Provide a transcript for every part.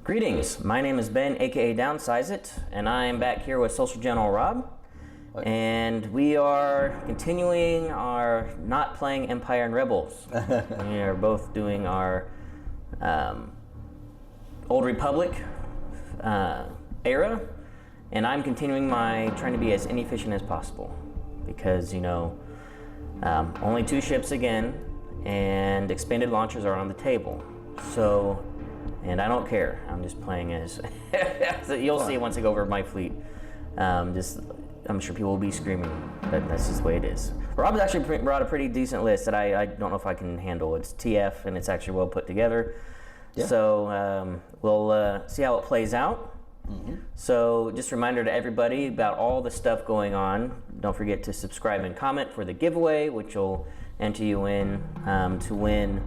Greetings, my name is Ben, aka Downsizeit, and I am back here with Social General Rob. And we are continuing our not playing Empire and Rebels. We are both doing our Old Republic era, and I'm continuing my trying to be as inefficient as possible because, you know, only 2 ships again, and expanded launchers are on the table. So, and I don't care. I'm just playing as you'll see once I go over my fleet. I'm sure people will be screaming, but that's just the way it is. Rob's actually brought a pretty decent list that I don't know if I can handle. It's TF, and it's actually well put together. Yeah. So we'll see how it plays out. Mm-hmm. So just a reminder to everybody about all the stuff going on. Don't forget to subscribe and comment for the giveaway, which will enter you in to win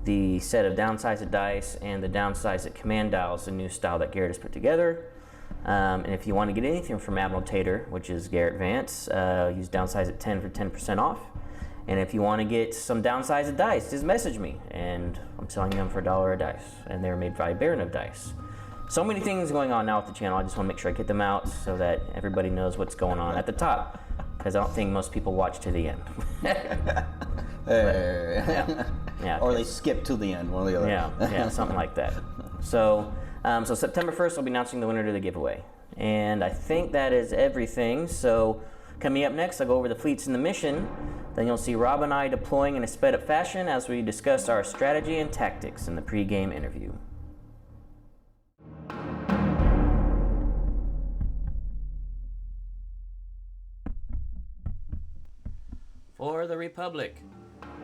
the set of Downsizeit dice and the Downsizeit command dials, the new style that Garrett has put together. And if you want to get anything from Admiral Tater, which is Garrett Vance, use Downsizeit 10 for 10% off. And if you want to get some Downsizeit dice, just message me, and I'm selling them for $1 a dice, and they're made by Baron of Dice. So many things going on now with the channel. I just want to make sure I get them out so that everybody knows what's going on at the top, because I don't think most people watch to the end. Yeah. Or they skip to the end, one or the other. Yeah, something like that. So September 1st, I'll be announcing the winner to the giveaway. And I think that is everything. So coming up next, I'll go over the fleets and the mission. Then you'll see Rob and I deploying in a sped up fashion as we discuss our strategy and tactics in the pre-game interview. For the Republic,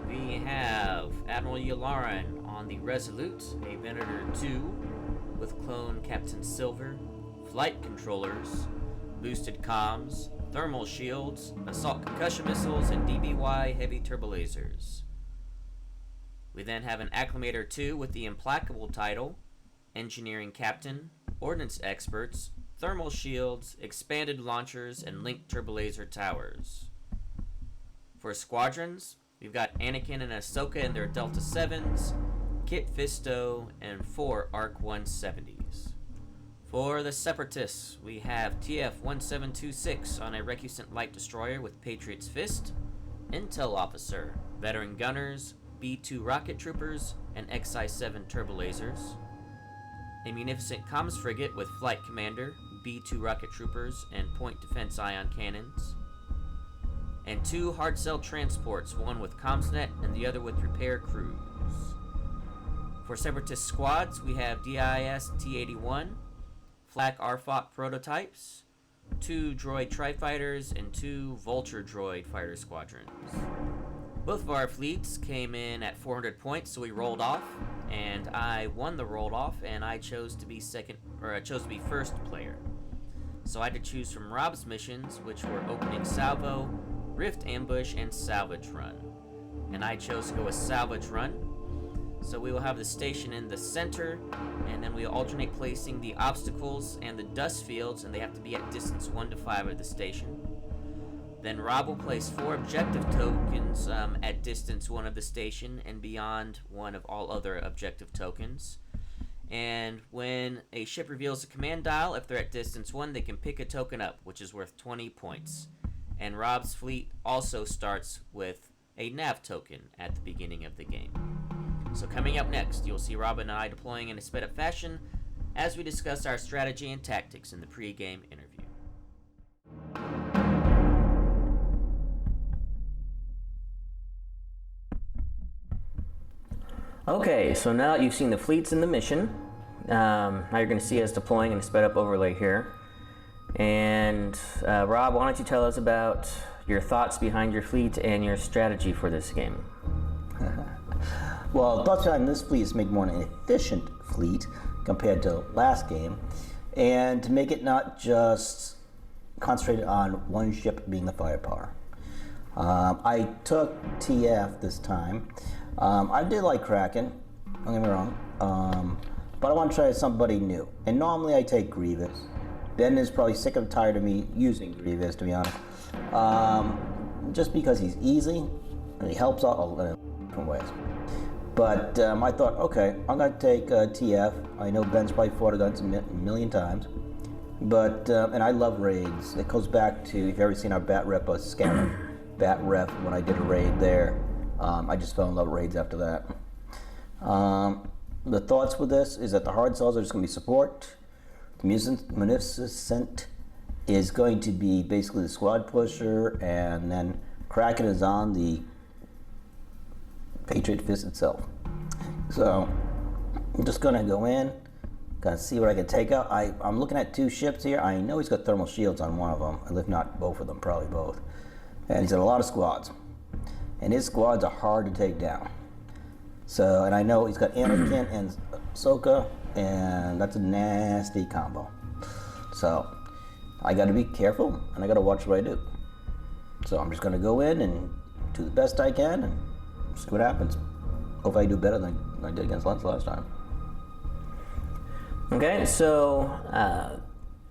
we have Admiral Yularen on the Resolute, a Venator 2 with clone Captain Silver, flight controllers, boosted comms, thermal shields, assault concussion missiles, and DBY heavy turbolasers. We then have an Acclimator 2 with the implacable title, engineering captain, ordnance experts, thermal shields, expanded launchers, and linked turbolaser towers. For squadrons, we've got Anakin and Ahsoka in their Delta 7s, Kit Fisto, and 4 ARC 170s. For the Separatists, we have TF-1726 on a recusant light destroyer with Patriot's Fist, Intel Officer, veteran gunners, B-2 rocket troopers, and XI-7 turbolasers, a munificent comms frigate with flight commander, B-2 rocket troopers, and point defense ion cannons, and 2 hard cell transports, one with CommsNet and the other with repair crews. For Separatist squads, we have DIS T-81, Flak RFOC prototypes, 2 droid tri-fighters, and 2 Vulture droid fighter squadrons. Both of our fleets came in at 400 points, so we rolled off, and I won the roll off, and I chose to be first player. So I had to choose from Rob's missions, which were Opening Salvo, Rift Ambush, and Salvage Run. And I chose to go with Salvage Run. So we will have the station in the center, and then we'll alternate placing the obstacles and the dust fields, and they have to be at distance 1 to 5 of the station. Then Rob will place 4 objective tokens at distance 1 of the station and beyond 1 of all other objective tokens. And when a ship reveals a command dial, if they're at distance 1, they can pick a token up, which is worth 20 points. And Rob's fleet also starts with a nav token at the beginning of the game. So coming up next, you'll see Rob and I deploying in a sped up fashion as we discuss our strategy and tactics in the pre-game interview. Okay, so now that you've seen the fleets and the mission, now you're going to see us deploying in a sped up overlay here. And Rob, why don't you tell us about your thoughts behind your fleet and your strategy for this game? Well, thoughts behind this fleet is to make more an efficient fleet compared to last game, and to make it not just concentrated on one ship being the firepower. I took TF this time. I did like Kraken, don't get me wrong, but I want to try somebody new. And normally I take Grievous. Ben is probably sick and tired of me using Grievous, to be honest. Just because he's easy, and he helps out a lot of different ways. But I thought, okay, I'm going to take TF. I know Ben's probably fought against him a million times. But, and I love raids. It goes back to, if you've ever seen our Bat Rep Scanner, Bat Ref, when I did a raid there. I just fell in love with raids after that. The thoughts with this is that the hard cells are just going to be support. The Munificent is going to be basically the squad pusher, and then Kraken is on the Patriot Fist itself. So I'm just going to go in, going to see what I can take out. I'm looking at 2 ships here. I know he's got thermal shields on one of them, if not both of them, probably both. And he's got a lot of squads. And his squads are hard to take down. So, and I know he's got Anakin and Ahsoka, and that's a nasty combo. So, I got to be careful, and I got to watch what I do. So I'm just going to go in and do the best I can, and see what happens. Hope I do better than I did against Lance last time. Okay, so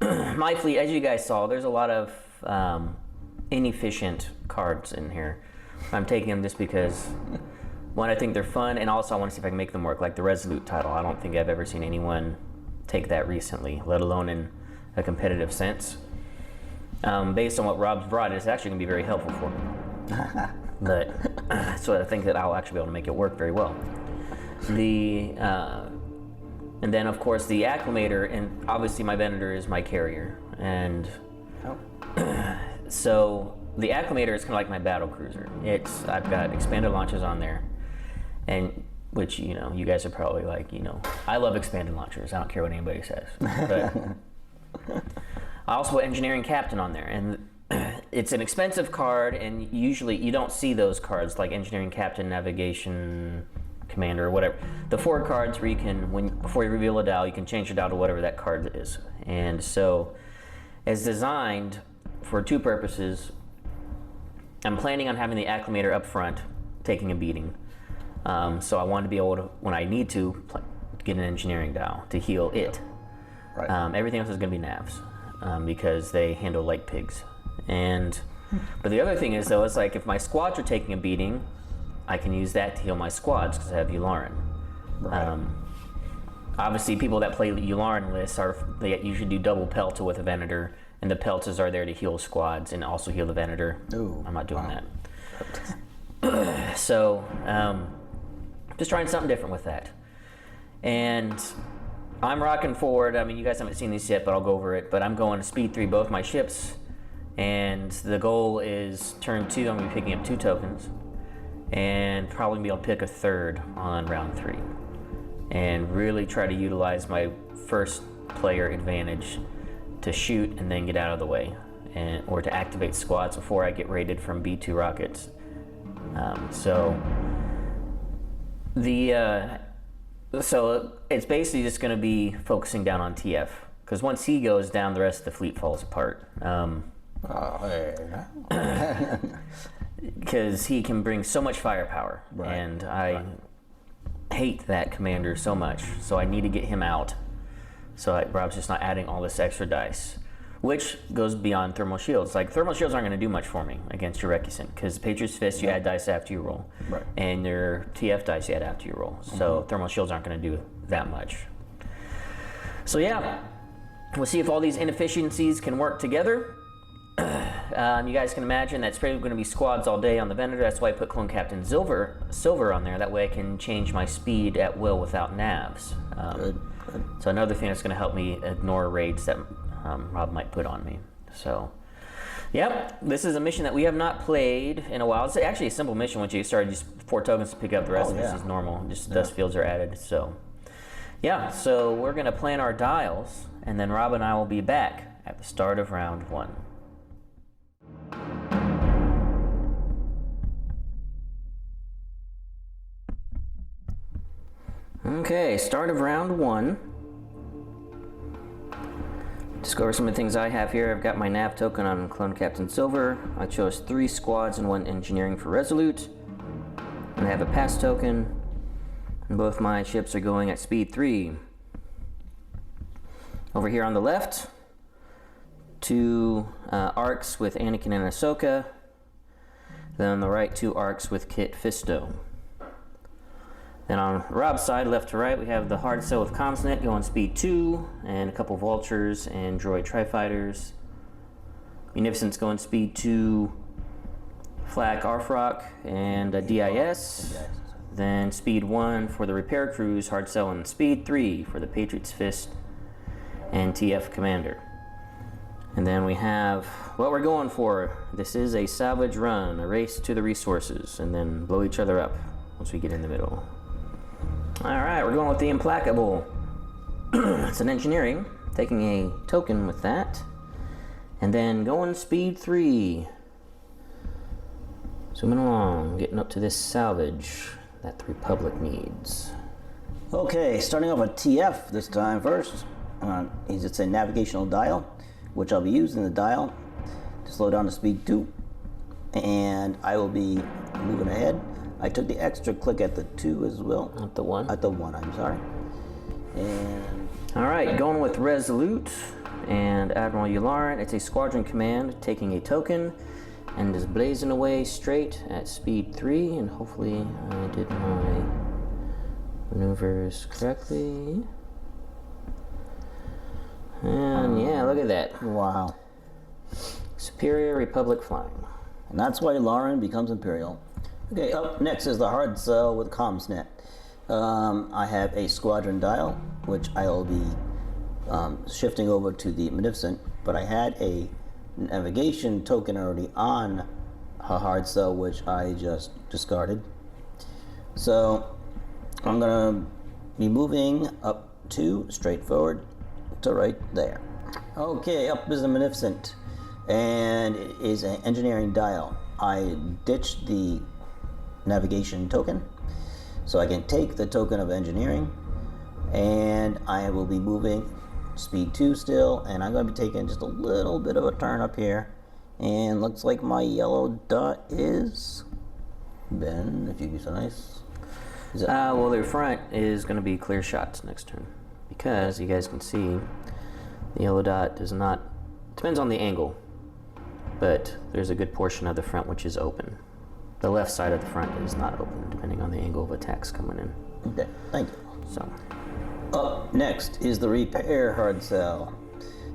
my fleet, as you guys saw, there's a lot of inefficient cards in here. I'm taking them just because, one, I think they're fun, and also I want to see if I can make them work, like the Resolute title. I don't think I've ever seen anyone take that recently, let alone in a competitive sense. Based on what Rob's brought, it's actually going to be very helpful for me. But so I think that I'll actually be able to make it work very well. And then of course the Acclimator, and obviously my Venator is my carrier, and so the Acclimator is kind of like my battle cruiser. I've got expanded launchers on there, and which, you know, you guys are probably like, you know, I love expanded launchers. I don't care what anybody says. But I also put Engineering Captain on there, and it's an expensive card, and usually you don't see those cards like Engineering Captain, Navigation Commander, or whatever. The 4 cards where you can, before you reveal a dial, you can change your dial to whatever that card is. And so, it's designed for 2 purposes. I'm planning on having the Acclimator up front, taking a beating. So I want to be able to, when I need to, get an engineering dial to heal it. Right. Everything else is going to be navs, because they handle like pigs. But the other thing is, though, it's like if my squads are taking a beating, I can use that to heal my squads because I have Yularen. Right. Obviously, people that play Yularen lists they usually do double Pelta with a Venator, and the Peltas are there to heal squads and also heal the Venator. Ooh, I'm not doing that. So, just trying something different with that. And I'm rocking forward. I mean, you guys haven't seen these yet, but I'll go over it. But I'm going to speed 3 both my ships, and the goal is turn 2. I'm going to be picking up 2 tokens, and probably be able to pick a 3rd on round 3, and really try to utilize my first player advantage to shoot and then get out of the way, or to activate squads before I get raided from B2 rockets. So it's basically just going to be focusing down on TF, because once he goes down, the rest of the fleet falls apart. Because he can bring so much firepower, right. And I hate that commander so much, so I need to get him out. So Rob's just not adding all this extra dice, which goes beyond thermal shields. Like, thermal shields aren't going to do much for me against your Recusant, because Patriot's Fist, you add dice after you roll, right. And your TF dice you add after you roll. So thermal shields aren't going to do that much. So yeah, we'll see if all these inefficiencies can work together. You guys can imagine that's probably going to be squads all day on the Venator. That's why I put Clone Captain Silver on there. That way I can change my speed at will without navs. Good. So another thing that's going to help me ignore raids that Rob might put on me. So, yep, this is a mission that we have not played in a while. It's actually a simple mission once you start. Just 4 tokens to pick up. The rest of this is normal. Just dust fields are added. So, yeah, so we're going to plan our dials, and then Rob and I will be back at the start of round 1. Okay, start of round 1. Just go over some of the things I have here. I've got my nav token on Clone Captain Silver. I chose 3 squads and 1 engineering for Resolute. And I have a pass token. And both my ships are going at speed 3. Over here on the left, 2 arcs with Anakin and Ahsoka. Then on the right, 2 arcs with Kit Fisto. Then on Rob's side, left to right, we have the hard cell with CommsNet going speed 2, and a couple vultures and droid tri-fighters. Munificent's going speed 2, flak Arfrock, and a DIS. Then speed 1 for the repair crews, hard cell, and speed 3 for the Patriot's Fist and TF Commander. And then we have what we're going for. This is a salvage run, a race to the resources, and then blow each other up once we get in the middle. Alright, we're going with the Implacable. It's an engineering, taking a token with that. And then going speed 3. Zooming along, getting up to this salvage that the Republic needs. Okay, starting off with TF this time first. It's a navigational dial, which I'll be using the dial to slow down to speed 2. And I will be moving ahead. I took the extra click at the 2 as well. At the 1? At the 1, I'm sorry. And alright, going with Resolute and Admiral Yularen. It's a squadron command taking a token and is blazing away straight at speed 3. And hopefully I did my maneuvers correctly. And yeah, look at that. wow. Superior Republic flying. And that's why Lauren becomes Imperial. Okay, up next is the hard cell with CommsNet. I have a squadron dial, which I'll be shifting over to the Munificent, but I had a navigation token already on a hard cell, which I just discarded. So I'm gonna be moving up 2, straight forward to right there. Okay, up is the Munificent, and it is an engineering dial. I ditched the navigation token, so I can take the token of engineering, and I will be moving speed 2 still, and I'm going to be taking just a little bit of a turn up here, and looks like my yellow dot is Ben, if you'd be so nice. Well, their front is going to be clear shots next turn, because you guys can see the yellow dot does not, depends on the angle, but there's a good portion of the front which is open. The left side of the front is not open, depending on the angle of attacks coming in. Okay, thank you. So, up next is the repair hard cell,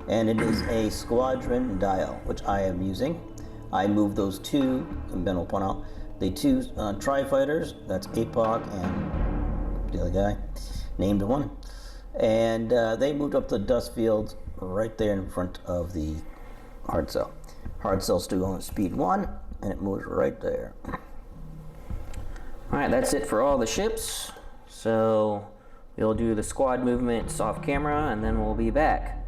and it is a squadron dial, which I am using. I moved those 2, and Ben will point out, the 2 tri-fighters, that's APOC and the other guy, named 1. And they moved up the dust field right there in front of the hard cell. Hard cell's still going at speed 1, and it moves right there. alright, that's it for all the ships. So we'll do the squad movements off camera, and then we'll be back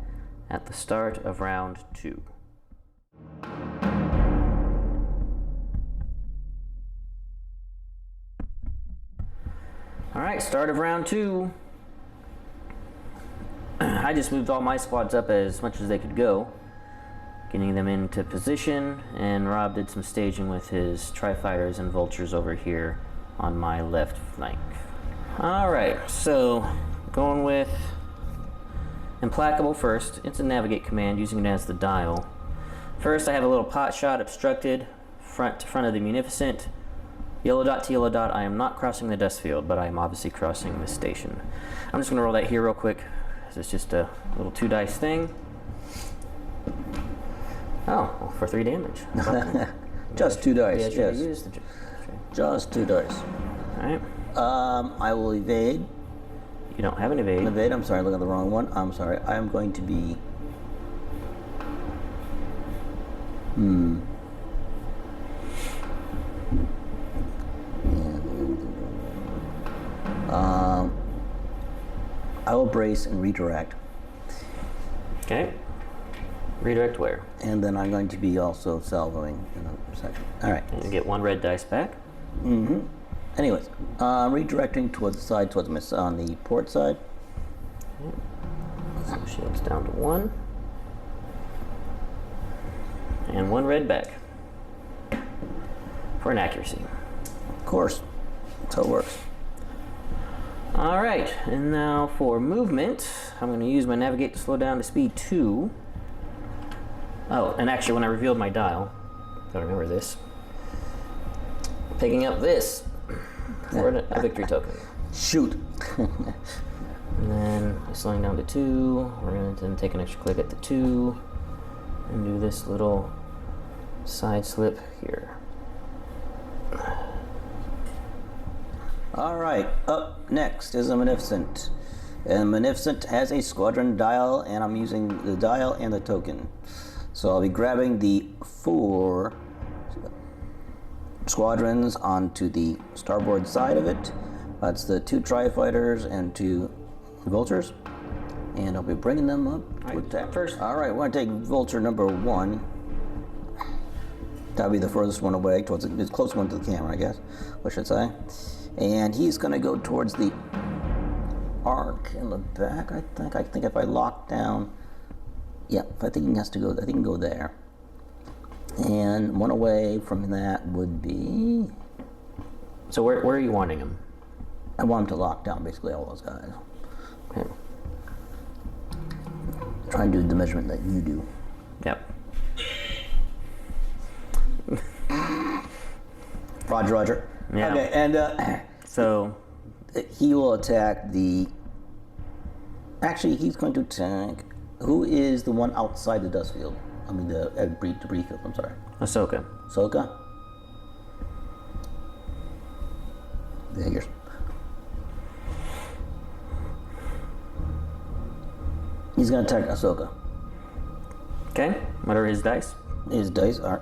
at the start of round 2. Alright, start of round 2. I just moved all my squads up as much as they could go, getting them into position, and Rob did some staging with his tri-fighters and vultures over here on my left flank. Alright, so going with Implacable first. It's a navigate command, using it as the dial. First I have a little pot shot obstructed, front to front of the Munificent. Yellow dot to yellow dot, I am not crossing the dust field, but I am obviously crossing the station. I'm just going to roll that here real quick, because it's just a little 2 dice thing. Oh, well, for 3 damage. Just 2 dice, yeah, yes. Just 2 dice. Alright. I will evade. You don't have an evade. Evade, I'm sorry, look at the wrong one. I'm sorry, I am going to be... I will brace and redirect. Okay. Redirect where? And then I'm going to be also salvoing in a second. All right. And get 1 red dice back. Anyways, redirecting towards the side, towards my on the port side. So shields down to 1. And 1 red back. For an accuracy. Of course. That's how it works. Alright, and now for movement, I'm going to use my navigate to slow down to speed 2. Oh, and actually when I revealed my dial, gotta remember this, picking up this for a victory token. Shoot. And then slowing down to 2. We're going to then take an extra click at the 2 and do this little side slip here. All right, up next is a Munificent. And Munificent has a squadron dial, and I'm using the dial and the token. So I'll be grabbing the 4 squadrons onto the starboard side of it. That's the 2 tri-fighters and 2 vultures. And I'll be bringing them up to attack. First. All right, we're going to take vulture number 1. That'll be the furthest one away, towards the closest one to the camera, I guess, I should say. And he's going to go towards the arc in the back, I think. I think if I lock down, yeah, I think he has to go, I think he can go there. And one away from that would be... So where are you wanting him? I want him to lock down basically all those guys. Okay. Try and do the measurement that you do. Yep. Roger, Roger. Yeah. Okay, and So he will attack the... Actually, he's going to attack... Who is the one outside the dust field? I mean, the debris field, I'm sorry. Ahsoka. Ahsoka? Yeah, yours. He's going to attack Ahsoka. Okay. What are his dice? His dice are...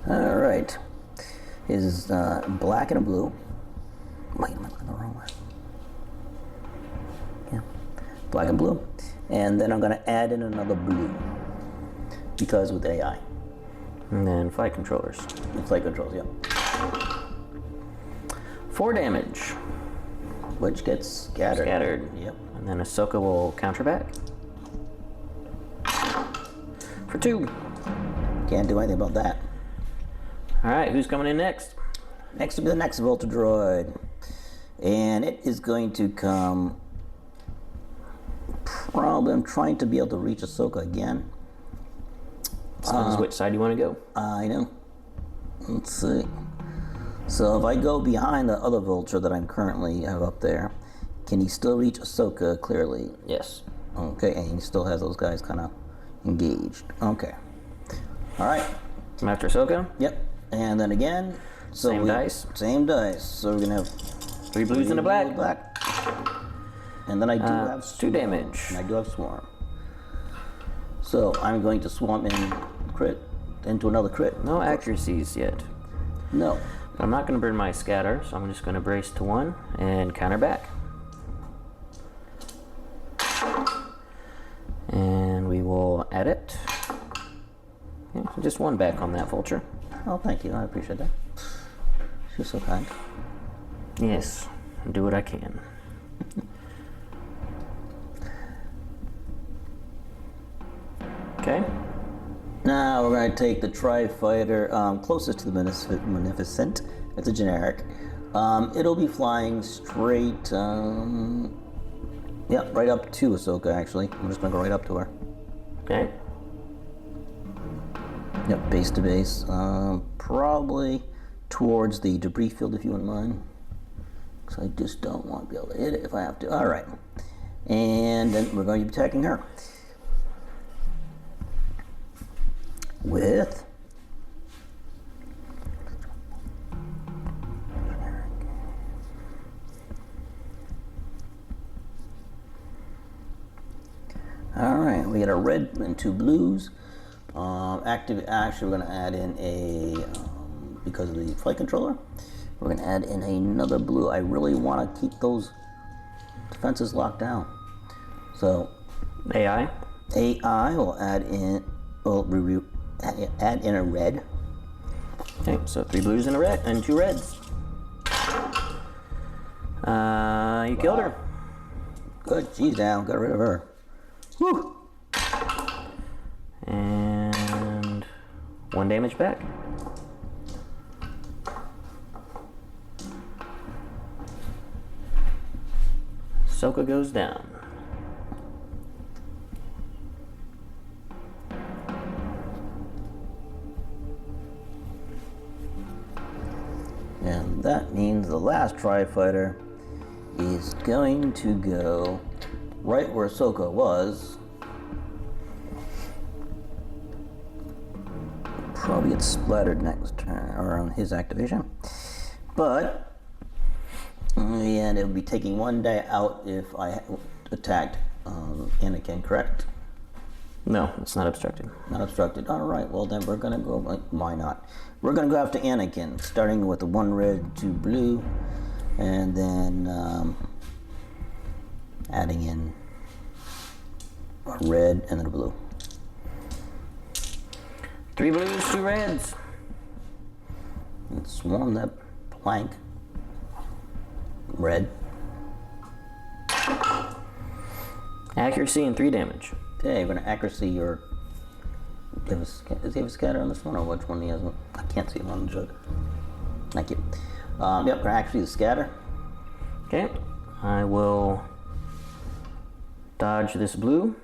All right. His black and a blue. Wait, am I looking the wrong way? Yeah. Black and blue. And then I'm going to add in another blue. Because with AI. And then flight controllers. The flight controls, yeah. 4 damage. Which gets scattered. Scattered. Yep. And then Ahsoka will counter back. For 2. Can't do anything about that. Alright, who's coming in next? Next will be the next Volta droid. And it is going to come... Probably, I'm trying to be able to reach Ahsoka again. Depends which side you want to go. I know. Let's see. So if I go behind the other vulture that I'm currently have up there, can he still reach Ahsoka clearly? Yes. Okay, and he still has those guys kind of engaged. Okay. All right. I'm after Ahsoka. Yep. And then again. So Same dice. Same dice. So we're gonna have 3 blues and a black. And then I do have 2 damage. And I do have swarm. So I'm going to swarm in crit into another crit. No accuracies yet. No. But I'm not going to burn my scatter, so I'm just going to brace to 1 and counter back. And we will add it. Yeah, just 1 back on that vulture. Oh, thank you. I appreciate that. She's so kind. Yes, do what I can. Okay. Now we're going to take the Tri-Fighter closest to the Munificent. It's a generic. It'll be flying straight, yeah, right up to Ahsoka, actually. I'm just going to go right up to her. Okay. Yep, base to base. Probably towards the debris field, if you wouldn't mind. Because I just don't want to be able to hit it if I have to. All right. And then we're going to be attacking her. With... Alright, we got a red and 2 blues. Actually, we're going to add in a, because of the flight controller, we're going to add in another blue. I really want to keep those defenses locked down. So, AI will add in, add in a red. Okay, so 3 blues and a red and 2 reds. You killed her. Good, she's down. Got rid of her. Woo! And 1 damage back. Ahsoka goes down. the last Tri-Fighter is going to go right where Ahsoka was. Probably get splattered next turn, or on his activation. But, and it would be taking 1 die out if I attacked Anakin, correct? No, it's not obstructed. Not obstructed. All right, well then we're gonna go, why not? We're gonna go after Anakin, starting with the 1 red, 2 blue, and then adding in a red and then a blue. 3 blues, 2 reds. Let's swarm that plank. Red. Accuracy and 3 damage. Okay, we're gonna accuracy your. Does he have a scatter on this one, or which one he has? I can't see him on the jug. Thank you. Yep, we're gonna accuracy the scatter. Okay, I will dodge this blue.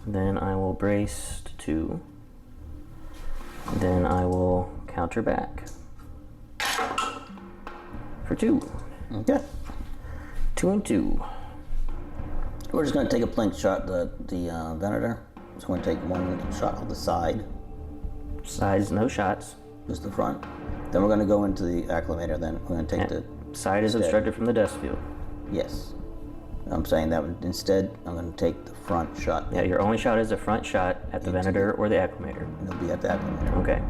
Then I will brace to 2. Then I will counter back for 2. Okay. 2 and 2. We're just going to take a plank shot, the Venator. Just going to take 1 shot on the side. Sides, no shots. Just the front. Then we're going to go into the acclimator. Then we're going to take the side is obstructed from the dust field. Yes. I'm saying that instead, I'm going to take the front shot. Yeah, your only shot is a front shot at the Venator or the acclimator. And it'll be at the acclimator. Okay.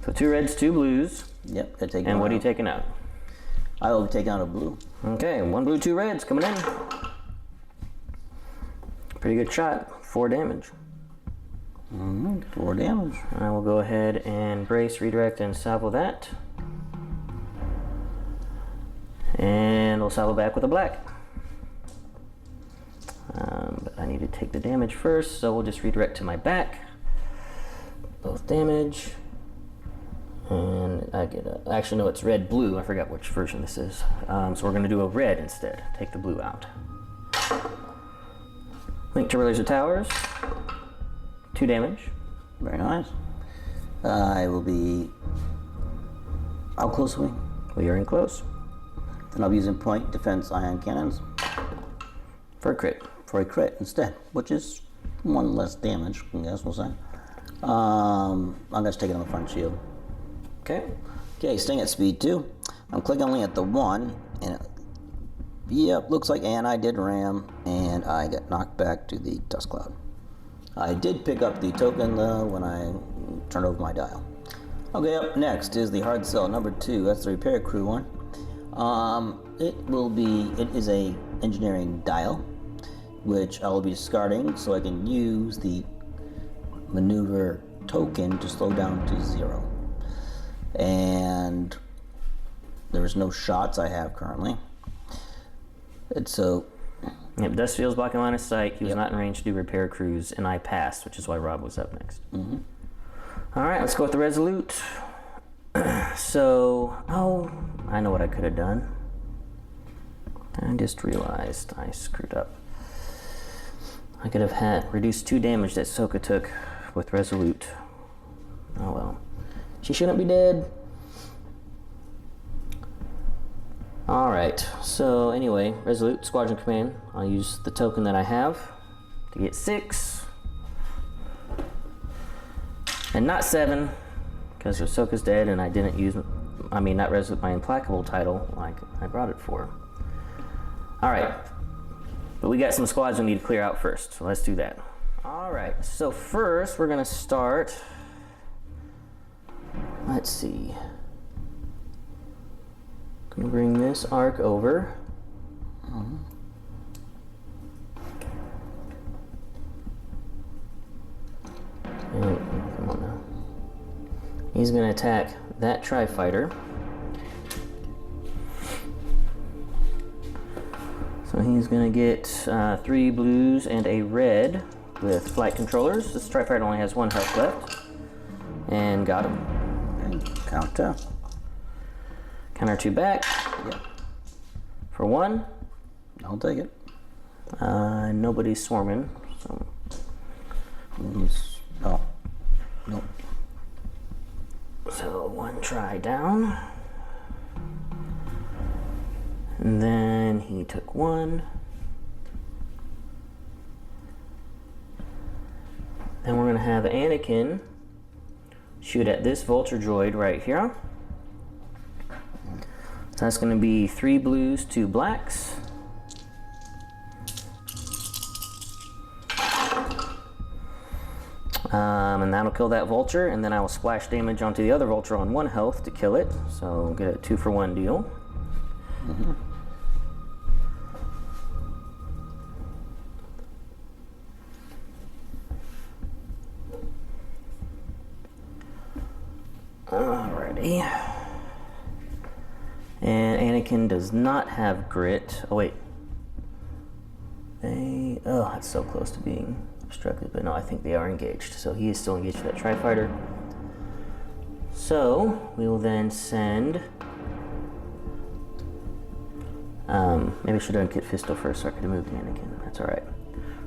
So 2 reds, 2 blues. Yep. Gonna take and what out. are you taking out? I will be taking out a blue. Okay, 1 blue, 2 reds coming in. Pretty good shot. 4 damage. 4 damage. I will go ahead and brace, redirect, and salvo that. And we'll salvo back with a black. But I need to take the damage first, so we'll just redirect to my back. Both damage. And I get a, actually no, it's red blue. I forgot which version this is. So we're going to do a red instead. Take the blue out. Link turbo laser towers. 2 damage. Very nice. I will be. How close are we? We are in close. Then I'll be using point defense ion cannons For a crit. for a crit instead, which is 1 less damage, I guess we'll say. I'm going to take it on the front shield. Okay. Okay, staying at speed 2. I'm clicking only at the 1, and it, yep, looks like, and I did ram, and I got knocked back to the dust cloud. I did pick up the token though when I turned over my dial. Okay, up next is the hard cell number 2. That's the repair crew one. It is a engineering dial, which I will be discarding so I can use the maneuver token to slow down to 0. And there's no shots I have currently. And so. Yep, dust field's blocking line of sight. He was not in range to do repair crews, and I passed, which is why Rob was up next. Mm-hmm. All right, let's go with the Resolute. So, I know what I could have done. I just realized I screwed up. I could have had reduced 2 damage that Soka took with Resolute. Oh well. She shouldn't be dead. Alright, so anyway, Resolute, Squadron Command. I'll use the token that I have to get 6. And not 7, because Ahsoka's dead and I didn't use, not Resolute, my Implacable title like I brought it for. Alright, but we got some squads we need to clear out first, so let's do that. Alright, so first we're going to start, let's see. Gonna bring this arc over. And, come on now. He's gonna attack that Tri-Fighter. So he's gonna get 3 blues and a red with flight controllers. This Tri-Fighter only has 1 health left. And got him. And counter. Counter 2 back. Yep. For 1. I'll take it. Nobody's swarming, so. Oh. Nope. So 1 try down. And then he took 1. Then we're going to have Anakin shoot at this vulture droid right here. So that's going to be 3 blues, 2 blacks. And that'll kill that vulture, and then I will splash damage onto the other vulture on 1 health to kill it. So get a 2-for-1 deal. Mm-hmm. Alrighty. And Anakin does not have grit. Oh wait. Oh, that's so close to being obstructed, but no, I think they are engaged. So he is still engaged with that Tri-Fighter. So we will then send. Maybe I should have done Kit Fisto first so I could have moved Anakin. That's alright.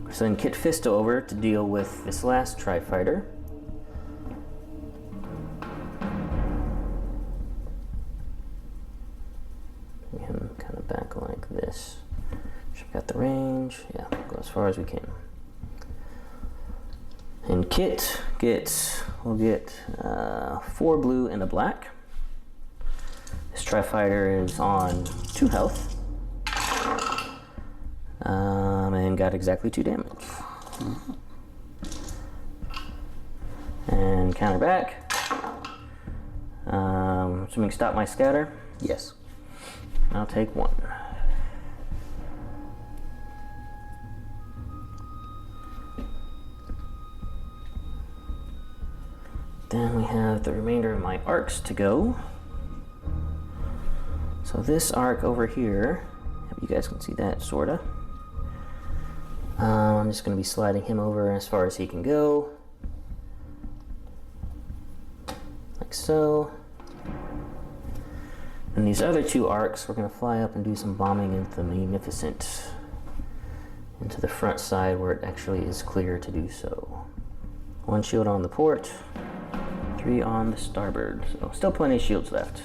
We'll send Kit Fisto over to deal with this last Tri-Fighter. Bring him kind of back like this. Should got the range. Yeah, go as far as we can. And Kit will get 4 blue and a black. This Tri-Fighter is on 2 health. And got exactly 2 damage. And counter back. Assuming stop my scatter. Yes. I'll take 1. Then we have the remainder of my arcs to go. So this arc over here, you guys can see that, sorta. I'm just going to be sliding him over as far as he can go. Like so. And these other 2 arcs, we're going to fly up and do some bombing into the Munificent. Into the front side where it actually is clear to do so. 1 shield on the port. 3 on the starboard. So still plenty of shields left.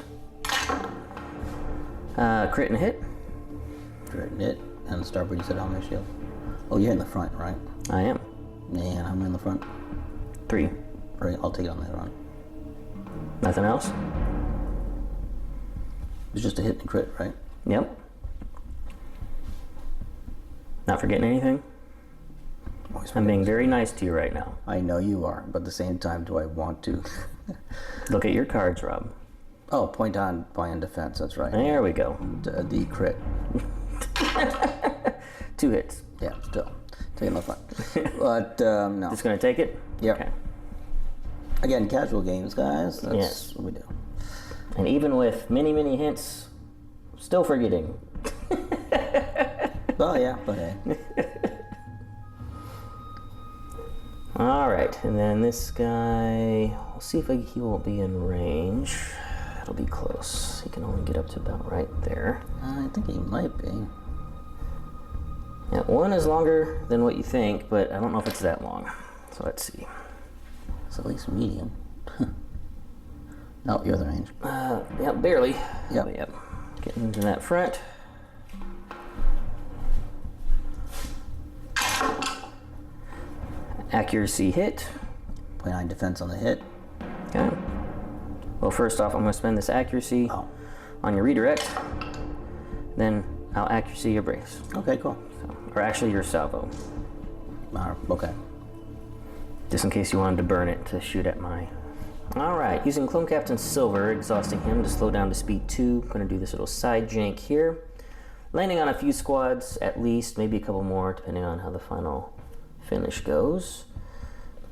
Crit and hit. Crit and hit. And the starboard, you said how many shield? Oh, you're in the front, right? I am. And how many in the front? 3. Right, I'll take it on the run. Nothing else? It's just a hit and crit, right? Yep. Not forgetting anything? I'm being very nice to you right now. I know you are, but at the same time, do I want to? Look at your cards, Rob. Oh, point on defense, that's right. There we go. The crit. 2 hits. Yeah, still. Taking the front. But, no. Just gonna take it? Yep. Okay. Again, casual games, guys. That's yes. what we do. And even with many hints, still forgetting. Oh, yeah, but hey. Alright, and then this guy, we'll see if he won't be in range. It'll be close. He can only get up to about right there. I think he might be. Yeah, 1 is longer than what you think, but I don't know if it's that long. So let's see. It's at least medium. No, you're the range. Yeah, barely. Yep. But, yep. Getting into that front. Accuracy hit. Point on defense on the hit. Okay. Well, first off, I'm going to spend this accuracy on your redirect. Then I'll accuracy your brace. Okay, cool. So, or actually your salvo. Okay. Just in case you wanted to burn it to shoot at my... Alright, using Clone Captain Silver, exhausting him to slow down to speed 2. I'm going to do this little side jank here. Landing on a few squads, at least, maybe a couple more, depending on how the final finish goes.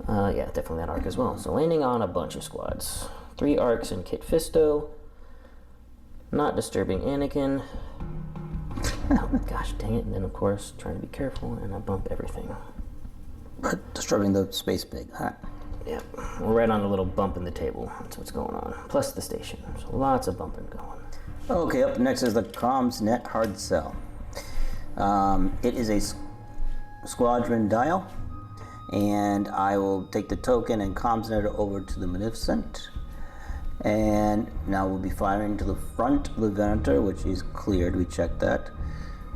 Yeah, definitely that arc as well. So landing on a bunch of squads. 3 arcs in Kit Fisto. Not disturbing Anakin. Oh, gosh dang it. And then, of course, trying to be careful, and I bump everything. But disturbing the space pig. Huh? Yep. We're right on a little bump in the table. That's what's going on. Plus the station. So lots of bumping going. Okay, up next is the Comms Net Hard Cell. It is a squadron dial, and I will take the token and comms net over to the Munificent. And now we'll be firing to the front of the Venator, which is cleared. We checked that.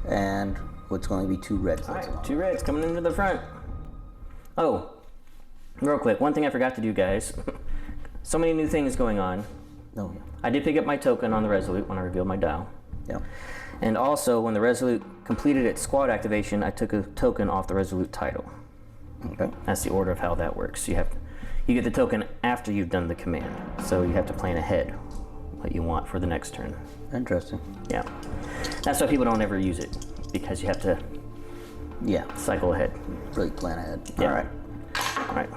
And what's going to be 2 reds. All right, 2 reds coming into the front. Oh, real quick, one thing I forgot to do, guys. So many new things going on. Oh, yeah. I did pick up my token on the Resolute when I revealed my dial. Yeah. And also, when the Resolute completed its squad activation, I took a token off the Resolute title. Okay. That's the order of how that works. You get the token after you've done the command, so you have to plan ahead what you want for the next turn. Interesting. Yeah. That's why people don't ever use it, because you have to cycle ahead. Really plan ahead. Yeah. All right. All right.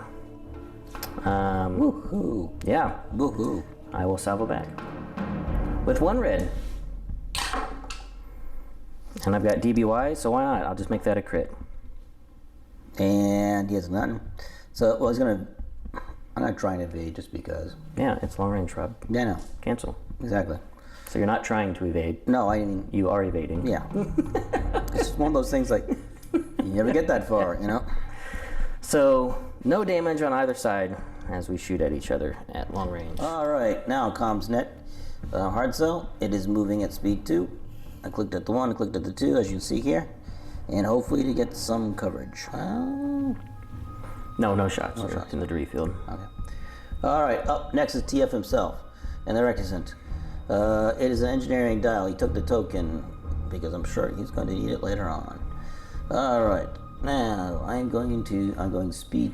Woohoo. Yeah. Woohoo. I will salvo back with 1 red. And I've got DBY, so why not? I'll just make that a crit. And he has none. So, well, I'm gonna try and evade just because. Yeah, it's long range, Rob. Yeah, no. Cancel. Exactly. So you're not trying to evade. No, I mean. You are evading. Yeah. It's one of those things like, you never get that far, you know? So, no damage on either side as we shoot at each other at long range. All right, now comms net. Hard cell, it is moving at speed 2. I clicked at the 1, I clicked at the 2, as you can see here. And hopefully to get some coverage. No shots. No shots. In the debris field. Okay. All right, up next is TF himself and the Reticent. It is an engineering dial. He took the token because I'm sure he's going to need it later on. All right, now I'm going speed.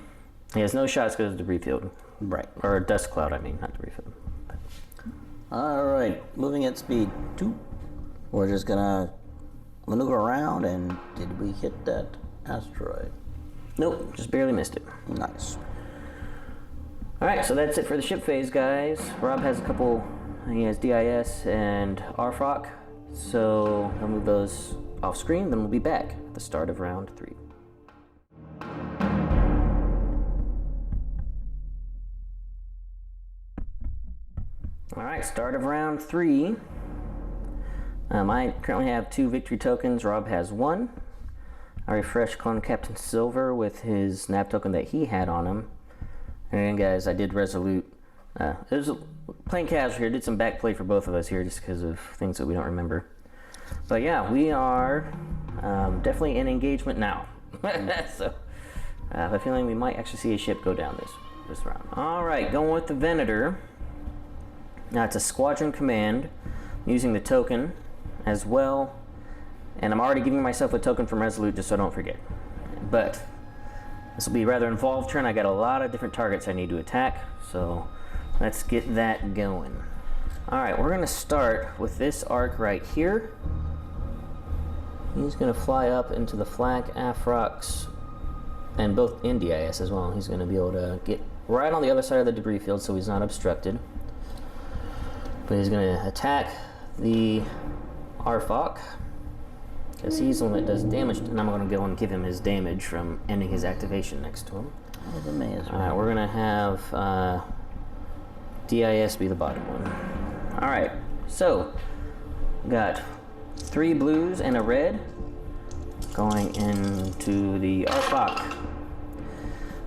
He has no shots because of debris field. Right. Or dust cloud, I mean, not debris field. All right, moving at speed 2. We're just gonna maneuver around, and did we hit that asteroid? Nope, just barely missed it. Nice. All right, so that's it for the ship phase, guys. Rob has a couple. He has DIS and RFOC, so I'll move those off screen. Then we'll be back at the start of round 3. All right, start of round 3. I currently have 2 victory tokens. Rob has 1. I refreshed Clone Captain Silver with his nav token that he had on him. And again, guys, I did Resolute. There's playing casual here. Did some back play for both of us here just because of things that we don't remember. But yeah, we are definitely in engagement now. So I have a feeling we might actually see a ship go down this round. All right, going with the Venator. Now it's a squadron command. I'm using the token as well, and I'm already giving myself a token from Resolute just so I don't forget. But this will be a rather involved turn. I got a lot of different targets I need to attack, so let's get that going. All right, we're gonna start with this arc right here. He's gonna fly up into the flak AFROX and both in DIS as well. He's gonna be able to get right on the other side of the debris field so he's not obstructed. But he's gonna attack the RFOC because he's the one that does damage, and I'm gonna go and give him his damage from ending his activation next to him. All right, we're gonna have DIS be the bottom one. All right, so got 3 blues and a red going into the RFOC.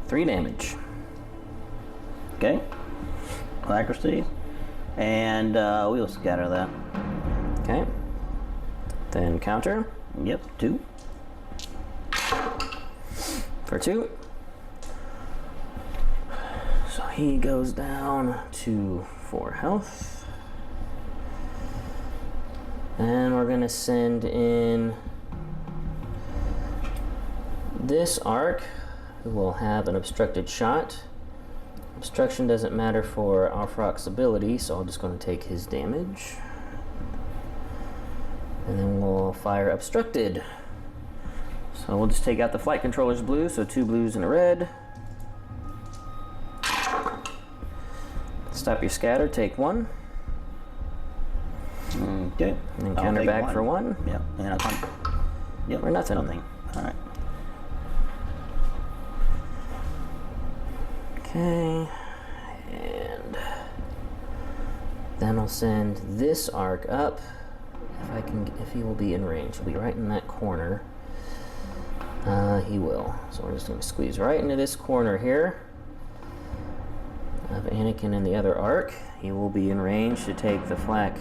3 damage. Okay. Accuracy. And we'll scatter that. Okay. Then counter. Yep, 2. For 2. So he goes down to 4 health. And we're gonna send in this arc, who will have an obstructed shot. Obstruction doesn't matter for Alfrock's ability, so I'm just going to take his damage. And then we'll fire obstructed. So we'll just take out the flight controller's blue, so 2 blues and a red. Stop your scatter, take 1. Okay. And then counter back for 1. Yep, and I'll come. Yep, or nothing. Nothing. All right. Okay, and then I'll send this arc up. If he will be in range, he'll be right in that corner. He will. So we're just going to squeeze right into this corner here. Of Anakin in the other arc. He will be in range to take the flak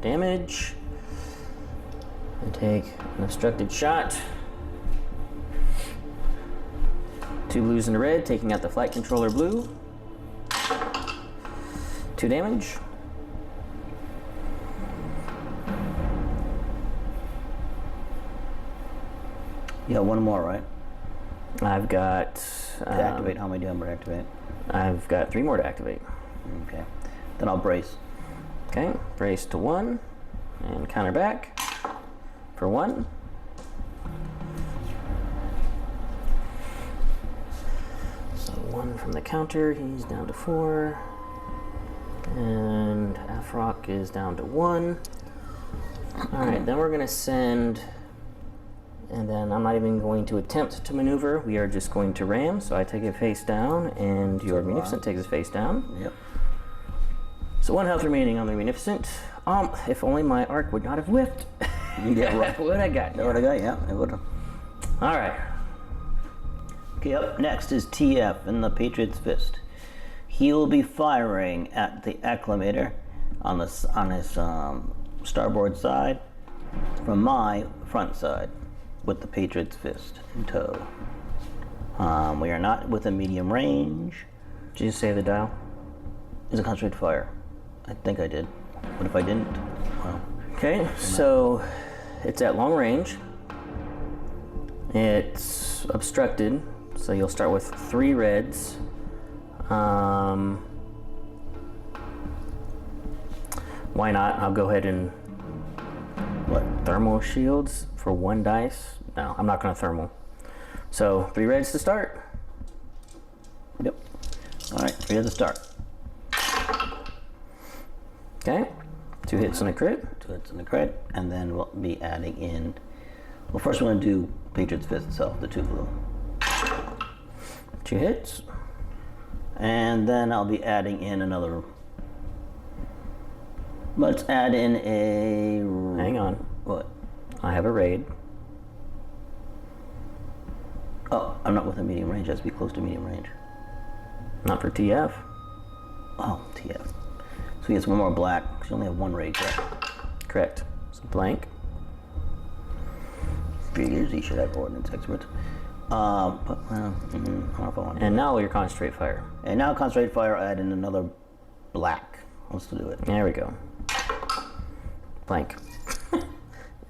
damage and take an obstructed shot. 2 blues and a red, taking out the flight controller blue. 2 damage. You got one more, right? I've got... To activate, how many do you activate? I've got 3 more to activate. Okay. Then I'll brace. Okay, brace to 1 and counter back for 1. So 1 from the counter, he's down to 4. And Afrock is down to 1. Alright, then we're going to send, and then I'm not even going to attempt to maneuver. We are just going to ram. So I take it face down, and your Munificent takes it face down. Yep. So 1 health remaining on the Munificent. If only my arc would not have whiffed. Yeah, right. What I got? What I got, yeah, it would have. All right. Okay, up next is TF in the Patriot's Fist. He will be firing at the acclimator on his starboard side from my front side with the Patriot's Fist in tow. We are not within medium range. Did you say the dial? Is a concentrated fire. I think I did. But if I didn't, well. Okay, so it's at long range. It's obstructed, so you'll start with 3 reds. Why not? I'll go ahead and... What? Thermal shields for 1 dice? No, I'm not going to thermal. So 3 reds to start. Yep. All right, 3 at the start. Okay, 2 hits and a crit. 2 hits and a crit, and then we'll be adding in. Well, first we're going to do Patriot's Fist itself, the 2 blue. 2 hits. And then I'll be adding in another. Let's add in a. Hang on. What? I have a raid. Oh, I'm not within medium range. I have to be close to medium range. Not for TF. Oh, TF. So he gets 1 more black, because you only have 1 raid, correct? Correct. So blank. Figures he should have ordnance experts. I don't know if I want to. And now your concentrate fire. And now concentrated fire, add in another black. Let's do it. There we go. Blank.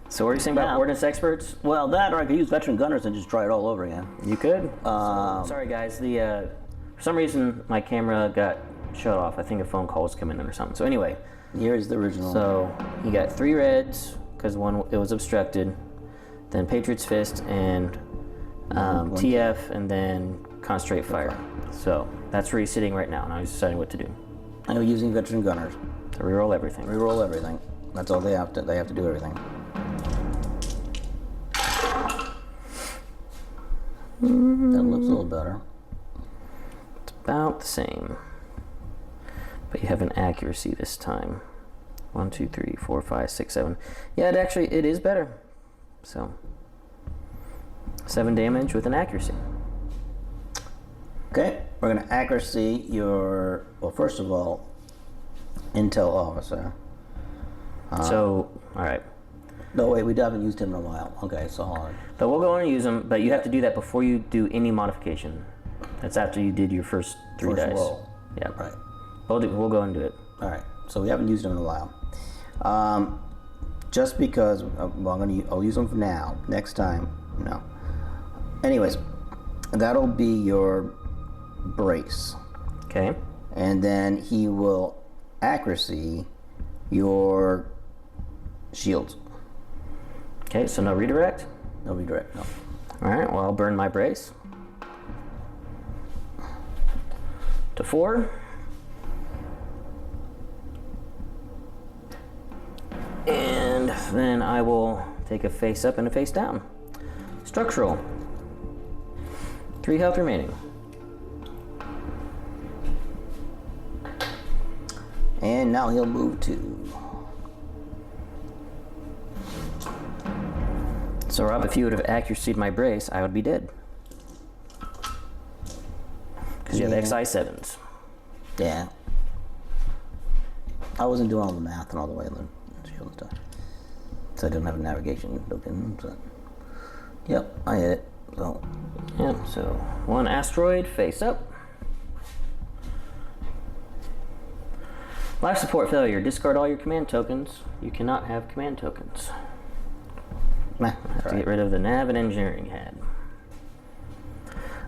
So what are you saying about Yeah. ordnance experts? Well, that, or I could use veteran gunners and just try it all over again. You could. Sorry guys, the for some reason my camera got shut off. I think a phone call was coming in or something. So anyway, Here's the original. so you got 3 reds because 1 it was obstructed, then Patriot's Fist and TF, and then concentrate fire. So that's where he's sitting right now, and I was deciding what to do. I know using veteran gunners. So reroll everything. Reroll everything. That's all they have to. They have to do everything. That looks a little better. It's about the same, but you have an accuracy this time. 1, 2, 3, 4, 5, 6, 7. Yeah, it is better. So 7 damage with an accuracy. Okay, we're gonna accuracy your. Well, first of all, intel officer. So all right. No, wait, we haven't used him in a while. Okay, so hold on. But we'll go on and use them, but you have to do that before you do any modification. That's after you did your first 3 First dice. roll. Yeah. Right. We'll go and do it. All right. So we haven't used him in a while. Just because I'll use him for now. Next time, no. Anyways, that'll be your brace, Okay. and then he will accuracy your shields. Okay, so no redirect. No redirect. No. All right, well, I'll burn my brace to 4. And then I will take a face up and a face down. Structural. 3 health remaining. And now he'll move to. So Rob, if you would have accuracy'd my brace, I would be dead. Because you have Yeah. XI 7s. Yeah. I wasn't doing all the math and all the way in the shield and stuff. So I didn't have a navigation token. So. Yep, I hit it. So. Yep, so 1 asteroid face up. Life support failure. Discard all your command tokens. You cannot have command tokens. Nah, Have to get rid of the nav and engineering you had.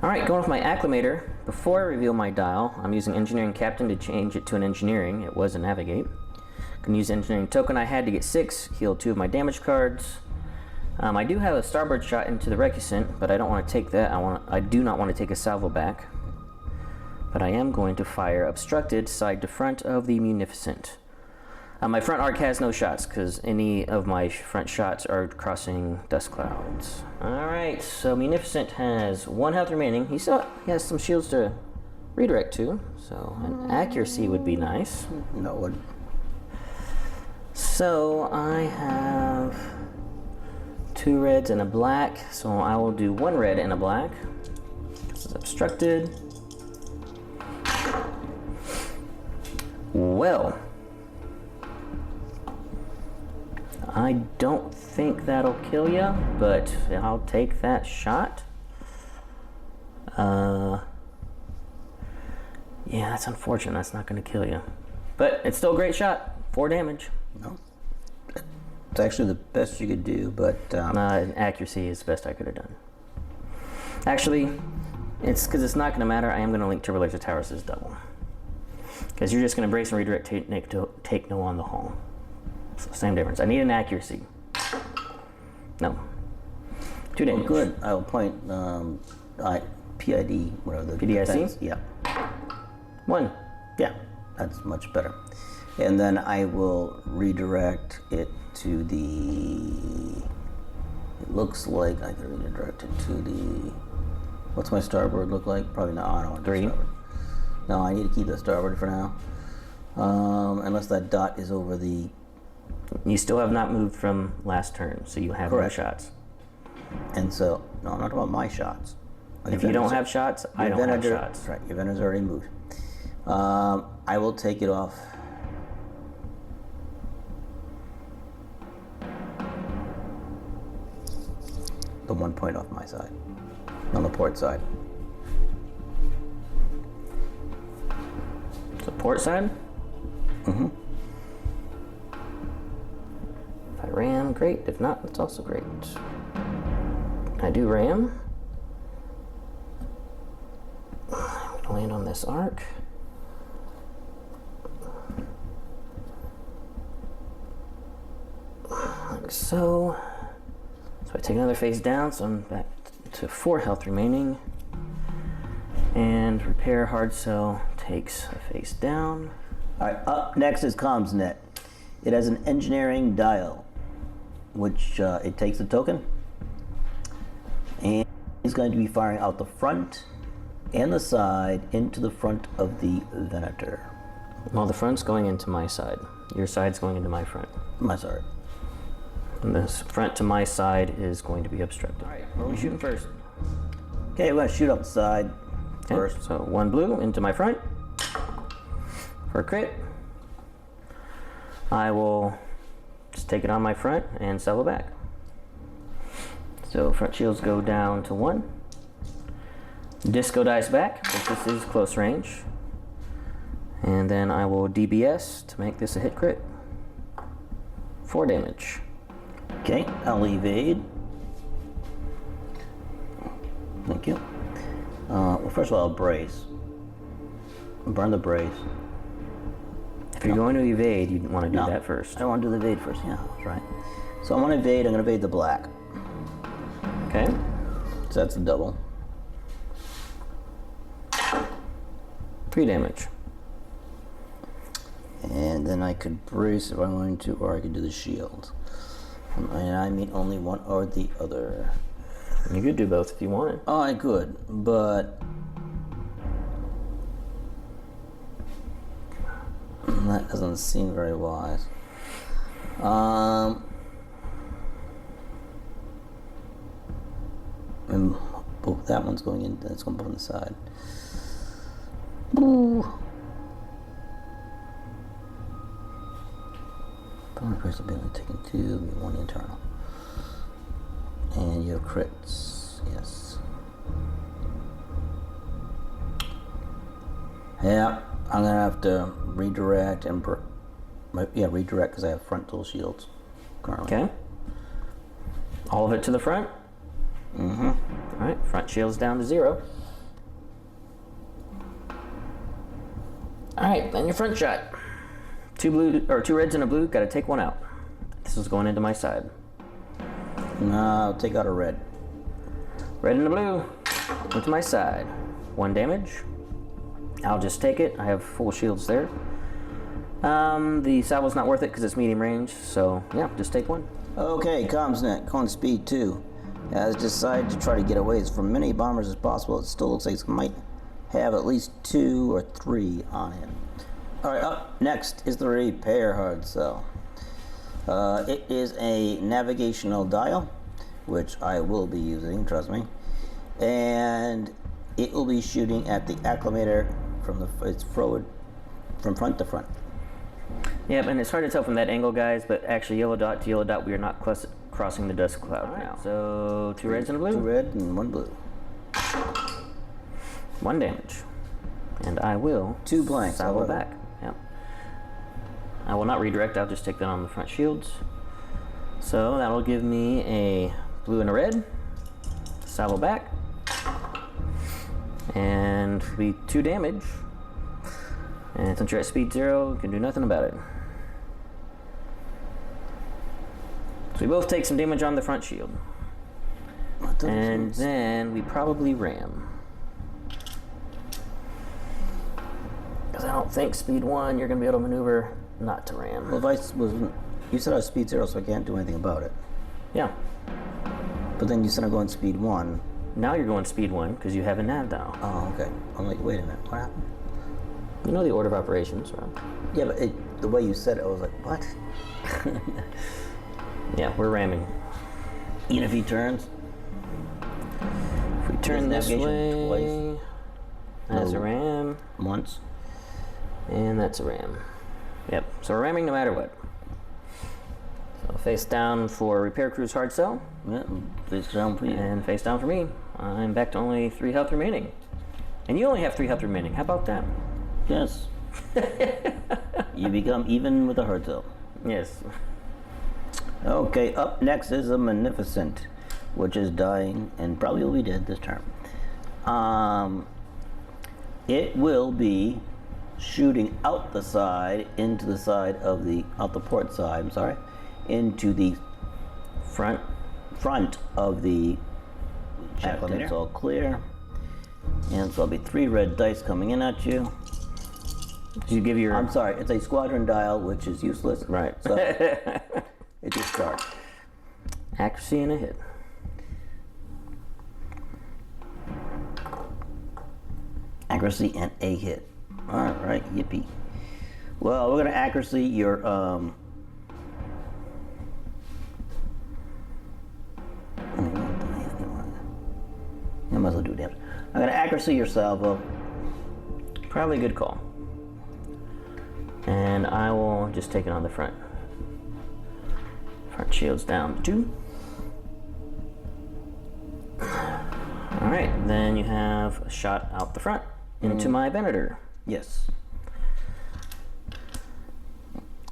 Alright, going with my acclimator. Before I reveal my dial, I'm using engineering captain to change it to an engineering. It was a navigate. Can use the engineering token I had to get 6, heal 2 of my damage cards. I do have a starboard shot into the recusant, but I don't want to take that. I do not want to take a salvo back. But I am going to fire obstructed side to front of the Munificent. My front arc has no shots because any of my front shots are crossing dust clouds. Alright, so Munificent has 1 health remaining. He has some shields to redirect to, so an accuracy would be nice. No, it wouldn't. So I have 2 reds and a black, so I will do 1 red and a black. This is obstructed. Well, I don't think that'll kill you, but I'll take that shot. Yeah, that's unfortunate. That's not going to kill you. But it's still a great shot. 4 damage. No. It's actually the best you could do, but... accuracy is the best I could have done. Actually, it's because it's not going to matter. I am going to link Turbo Laser Towers as double. Because you're just going to brace and redirect, take no on the hull. So same difference. I need an accuracy. No. 2 damage. Oh, good. I will point PID, whatever the... PDIC? Defense. Yeah. 1. Yeah, that's much better. And then I will redirect it to the... It looks like I can redirect it to the... What's my starboard look like? Probably not. I don't want to do 3. starboard. No, I need to keep the starboard for now. Unless that dot is over the... You still have not moved from last turn, so you have Correct. no shots. And so, no, I'm not talking about my shots. If you don't have shots, I don't have shots. Right, your vendor's already moved. I will take it off. The 1 point off my side. On the port side. So port side? Mm-hmm. If I ram, great. If not, that's also great. I do ram. I'm gonna land on this arc. Like so. So I take another face down, so I'm back to 4 health remaining. And repair hard cell takes a face down. Alright, up next is CommsNet. It has an engineering dial, which it takes a token. And it's going to be firing out the front and the side into the front of the Venator. Well, the front's going into my side. Your side's going into my front. My side. And this front to my side is going to be obstructed. Alright, where are we shooting first? Okay, we're going to shoot up the side Okay, first. so 1 blue into my front for a crit. I will just take it on my front and sell back. So front shields go down to 1. Disco dice back, because this is close range. And then I will DBS to make this a hit crit. 4 damage. Okay, I'll evade. Thank you. Well, first of all, I'll brace. Burn the brace. If you're going to evade, you'd want to do that first. I want to do the evade first, yeah, that's right. So I want to evade, I'm going to evade the black. Okay. So that's a double. 3 damage. And then I could brace if I wanted to, or I could do the shield. And I mean only one or the other. You could do both if you wanted. Oh, I could, but that doesn't seem very wise. And that one's going in. That's going on the side. Ooh. First ability taking 2, 1 internal. And you have crits, yes. Yeah, I'm gonna have to redirect and redirect because I have frontal shields currently. Okay. All of it to the front? Mm-hmm. All right, front shield's down to 0. All right, then your front shot. 2 reds and a blue, gotta take 1 out. This is going into my side. No, I'll take out a red. Red and a blue, into my side. 1 damage. I'll just take it, I have full shields there. The salvo's not worth it because it's medium range, so yeah, just take 1. Okay, Comsnet, going speed 2. Has decided to try to get away as many bombers as possible. It still looks like it might have at least 2 or 3 on him. Alright, up next is the repair hard cell. It is a navigational dial, which I will be using, trust me. And it will be shooting at the acclimator from from front to front. Yep, and it's hard to tell from that angle, guys, but actually yellow dot to yellow dot, we are not crossing the dust cloud now. So 2 reds and a blue? 2 red and 1 blue. 1 damage. And I will 2 blanks. salvo back. Yep. I will not redirect, I'll just take that on the front shields. So that'll give me a blue and a red. Salvo back. And it'll be 2 damage. And since you're at speed 0, you can do nothing about it. So we both take some damage on the front shield. And then we probably ram. Because I don't think speed 1, you're going to be able to maneuver not to ram. Well, you said I was speed 0, so I can't do anything about it. Yeah. But then you said I'm going speed 1. Now you're going speed 1 because you have a nav dial. Oh, okay. I'm like, wait a minute, what happened? You know the order of operations, right? Yeah, but the way you said it, I was like, what? Yeah, we're ramming. Even if he turns? If we turn this way, twice. that's a ram, Once. and that's a ram. Yep, so we're ramming no matter what. So face down for repair crew's hard cell. Yeah, face down for you. And face down for me. I'm back to only 3 health remaining. And you only have 3 health remaining. How about that? Yes. You become even with a hard cell. Yes. Okay, up next is a Magnificent, which is dying and probably will be dead this turn. It will be shooting out the side, into the side of out the port side, I'm sorry, into the front of the shaft. It's all clear. And so there'll be 3 red dice coming in at you. Did you give your... I'm sorry, it's a squadron dial, which is useless. Right. So it just starts. Accuracy and a hit. Accuracy and a hit. All right, yippee. Well, we're gonna accuracy your I might as well do damage. I'm gonna accuracy your salvo. Probably a good call. And I will just take it on the front. Front shield's down to 2. Alright, then you have a shot out the front into my Venator. Yes.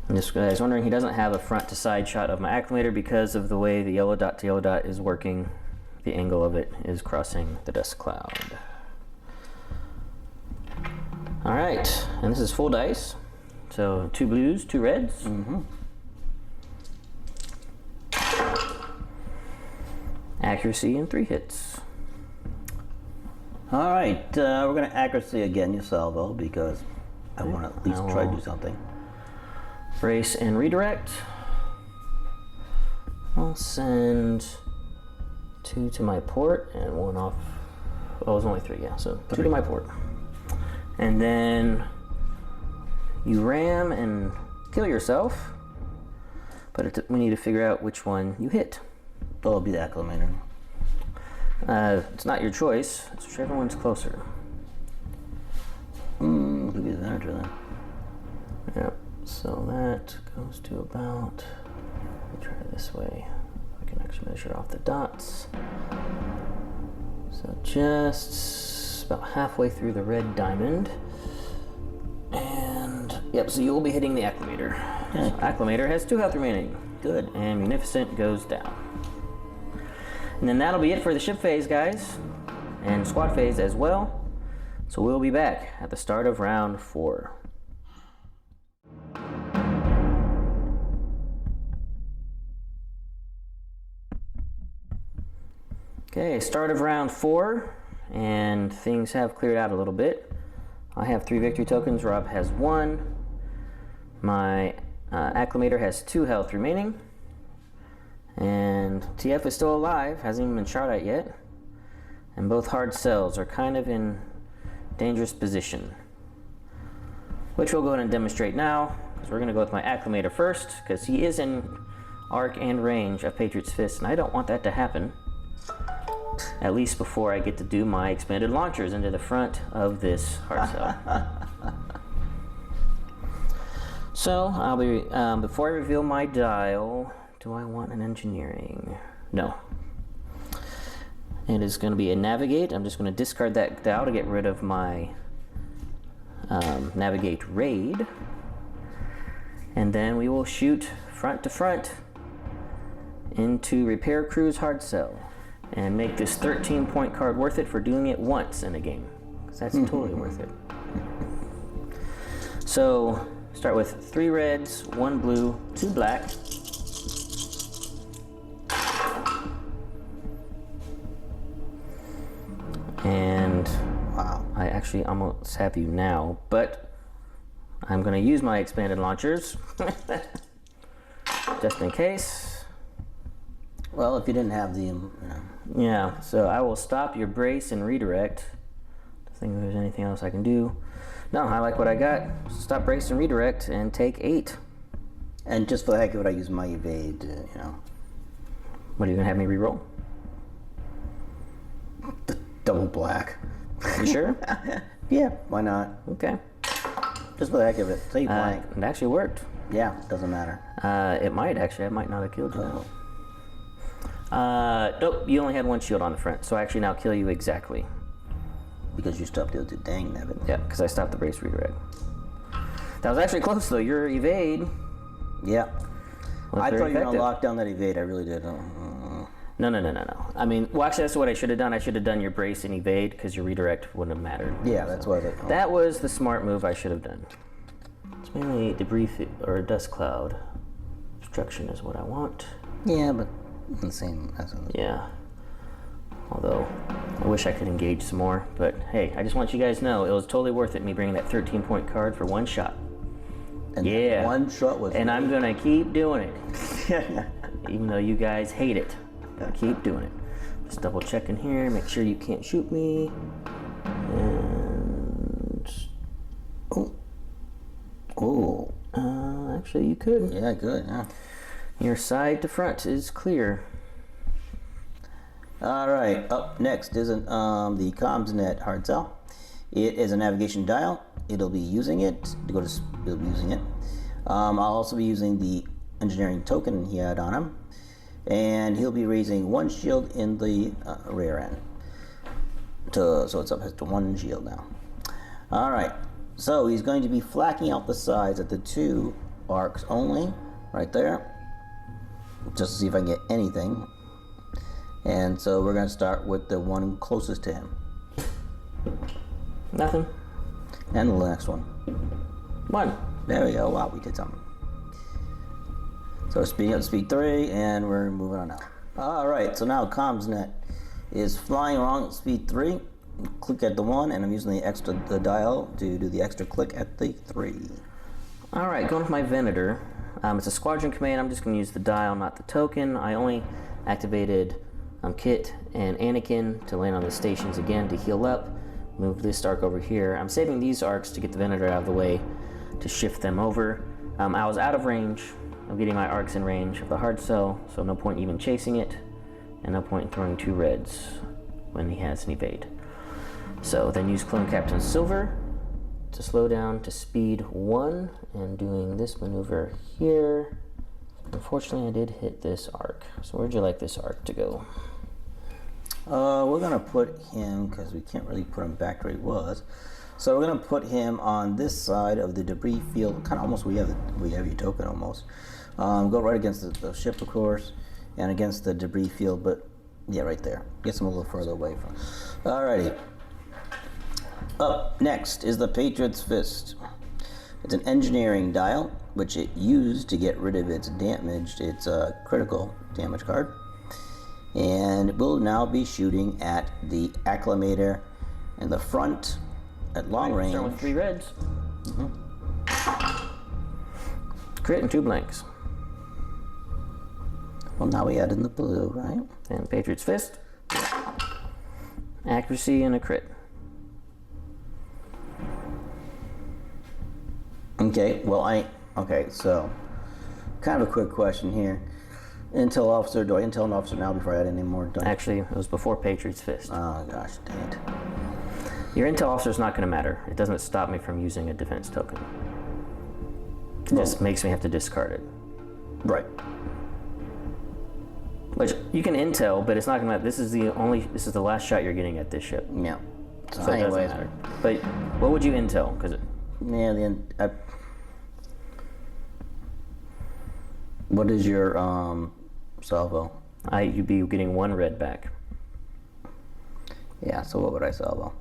And this guy's wondering, he doesn't have a front to side shot of my acclimator because of the way the yellow dot to yellow dot is working. The angle of it is crossing the dust cloud. Alright, and this is full dice. So 2 blues, 2 reds. Accuracy and 3 hits. All right, we're gonna accuracy again your salvo because I want to at least try to do something. Brace and redirect. I'll send 2 to my port and 1 off. Oh, it was only 3, yeah. So 2 to my port. And then you ram and kill yourself. But we need to figure out which one you hit. That'll be the acclimator. It's not your choice. It's whichever one's closer. Could be the Venator then. Yep. So that goes to about Let me try it this way. I can actually measure off the dots. So just about halfway through the red diamond. And yep, so you will be hitting the acclimator. So acclimator has 2 health remaining. Good. And munificent goes down. And then that'll be it for the ship phase, guys. And squad phase as well. So we'll be back at the start of round 4. Okay, start of round 4, and things have cleared out a little bit. I have 3 victory tokens, Rob has 1. My acclimator has 2 health remaining. And TF is still alive, hasn't even been shot at yet. And both hard cells are kind of in dangerous position. Which we'll go ahead and demonstrate now, because we're going to go with my acclimator first, because he is in arc and range of Patriot's Fist, and I don't want that to happen. At least before I get to do my expanded launchers into the front of this hard cell. So I'll be before I reveal my dial. Do I want an engineering? No. It is going to be a navigate. I'm just going to discard that dial to get rid of my navigate raid, and then we will shoot front to front into repair crew's hard cell. And make this 13-point card worth it for doing it once in a game. Because that's totally worth it. So, start with 3 reds, 1 blue, 2 black. And wow, I actually almost have you now, but I'm going to use my expanded launchers. Just in case. Well, if you didn't have the, Yeah, so I will stop your brace and redirect. I think there's anything else I can do. No, I like what I got. Stop, brace, and redirect, and take 8. And just for the heck of it, I use my evade, What are you gonna have me reroll? The double black. You sure? Yeah, why not? Okay. Just for the heck of it. Say blank. It actually worked. Yeah, doesn't matter. It might actually. I might not have killed you. Nope, you only had 1 shield on the front, so I actually now kill you exactly. Because you stopped the dang nabbit. Yeah, because I stopped the brace redirect. That was actually close though. Your evade. Yeah. I thought you were effective. going to lock down that evade. I really did. No. I mean, well, actually, that's what I should have done. I should have done your brace and evade because your redirect wouldn't have mattered. Yeah, that's what I That was the smart move I should have done. It's mainly debris or a dust cloud. Obstruction is what I want. Yeah, but the same as Yeah. Although, I wish I could engage some more. But hey, I just want you guys to know it was totally worth it me bringing that 13-point card for 1 shot. And yeah. 1 shot was. And I'm gonna keep doing it, even though you guys hate it. Gonna keep doing it. Just double checking here, make sure you can't shoot me. And actually, you could. Yeah, good. Yeah. Your side to front is clear. All right. Up next is the CommsNet hard cell. It is a navigation dial. It'll be using it to go to. It'll be using it. I'll also be using the engineering token he had on him, and he'll be raising 1 shield in the rear end. So it's up to 1 shield now. All right. So he's going to be flacking out the sides at the 2 arcs only, right there, just to see if I can get anything. And so we're going to start with the one closest to him. Nothing. And the next one. 1. There we go. Wow, we did something. So speeding up to speed 3, and we're moving on now. All right, so now CommsNet is flying along at speed 3. Click at the 1, and I'm using the dial to do the extra click at the 3. All right, going with my Venator. It's a squadron command. I'm just going to use the dial, not the token. I only activated Kit and Anakin to land on the stations again to heal up. Move this arc over here. I'm saving these arcs to get the Venator out of the way to shift them over. I was out of range of getting my arcs in range of the hard cell, so no point even chasing it, and no point in throwing 2 reds when he has an evade. So then use Clone Captain Silver to slow down to speed 1, and doing this maneuver here Unfortunately, I did hit this arc. So where'd you like this arc to go? We're gonna put him, because we can't really put him back where he was. So we're gonna put him on this side of the debris field, kind of almost where you have your token almost. Go right against the ship, of course, and against the debris field, but yeah, right there. Gets him a little further away from. Alrighty. Up next is the Patriot's Fist. It's an engineering dial, which it used to get rid of its critical damage card. And it will now be shooting at the Acclimator in the front at long range. Start with 3 reds. Crit and 2 blanks. Well, now we add in the blue, right? And Patriot's Fist. Accuracy and a crit. Okay, well, okay, so kind of a quick question here. Intel officer, do I intel an officer now before I add any more dice? Actually, it was before Patriot's Fist. Oh gosh, dang it. Your intel officer is not going to matter. It doesn't stop me from using a defense token. It just makes me have to discard it. Right. Which you can intel, but it's not going to. This is the last shot you're getting at this ship. Yeah. So it doesn't anyways, matter. But what would you intel? Because what is your salvo? You'd be getting 1 red back. Yeah. So what would I salvo?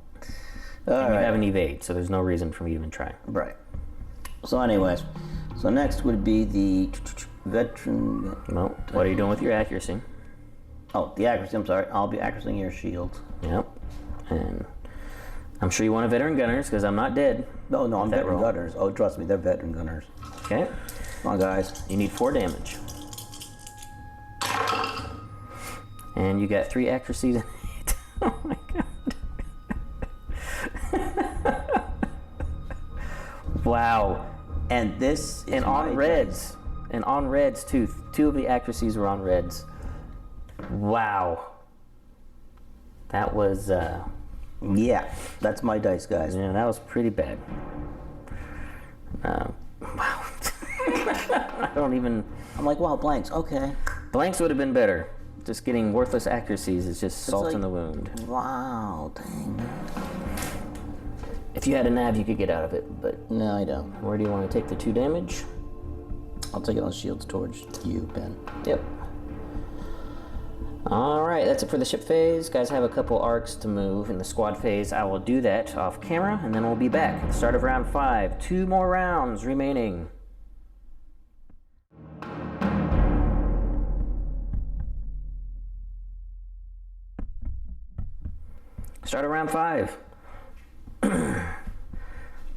And you have an evade, so there's no reason for me to even try. Right. So anyways, so next would be the veteran. Well, what are you doing with your accuracy? Oh, the accuracy. I'm sorry. I'll be accuracying your shield. Yep. And I'm sure you want a veteran gunners because I'm not dead. No, I'm veteran gunners. Oh, trust me, they're veteran gunners. Okay. Come on, guys. You need 4 damage. And you got 3 accuracies and 8. Oh my god. Wow. And this is on reds. And on reds too. 2 of the accuracies were on reds. Wow. That was yeah, that's my dice, guys. yeah, that was pretty bad. Wow. I don't even. I'm like, wow, blanks. Okay. Blanks would have been better. Just getting worthless accuracies is just salt in the wound. Wow, dang. If you had a nav, you could get out of it, but No, I don't. where do you want to take the 2 damage? I'll take it on shields towards you, Ben. Yep. Alright, that's it for the ship phase. Guys have a couple arcs to move in the squad phase. I will do that off camera, and then we'll be back. At the start of round 5. 2 more rounds remaining. Start of round 5.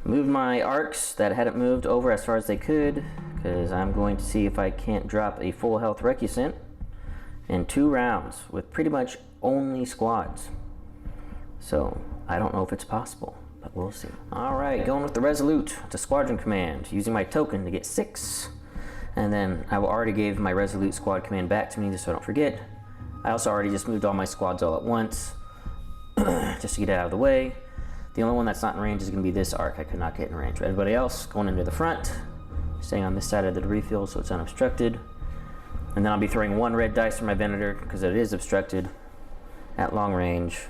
Moved my arcs that hadn't moved over as far as they could, because I'm going to see if I can't drop a full health recusant in 2 rounds with pretty much only squads. So I don't know if it's possible, but we'll see. All right, going with the Resolute to Squadron Command, using my token to get 6, and then I already gave my Resolute squad command back to me just so I don't forget. I also already just moved all my squads all at once, just to get it out of the way. The only one that's not in range is going to be this arc. I could not get in range. For everybody else, going into the front, staying on this side of the debris field so it's unobstructed. And then I'll be throwing 1 red dice for my Venator because it is obstructed at long range.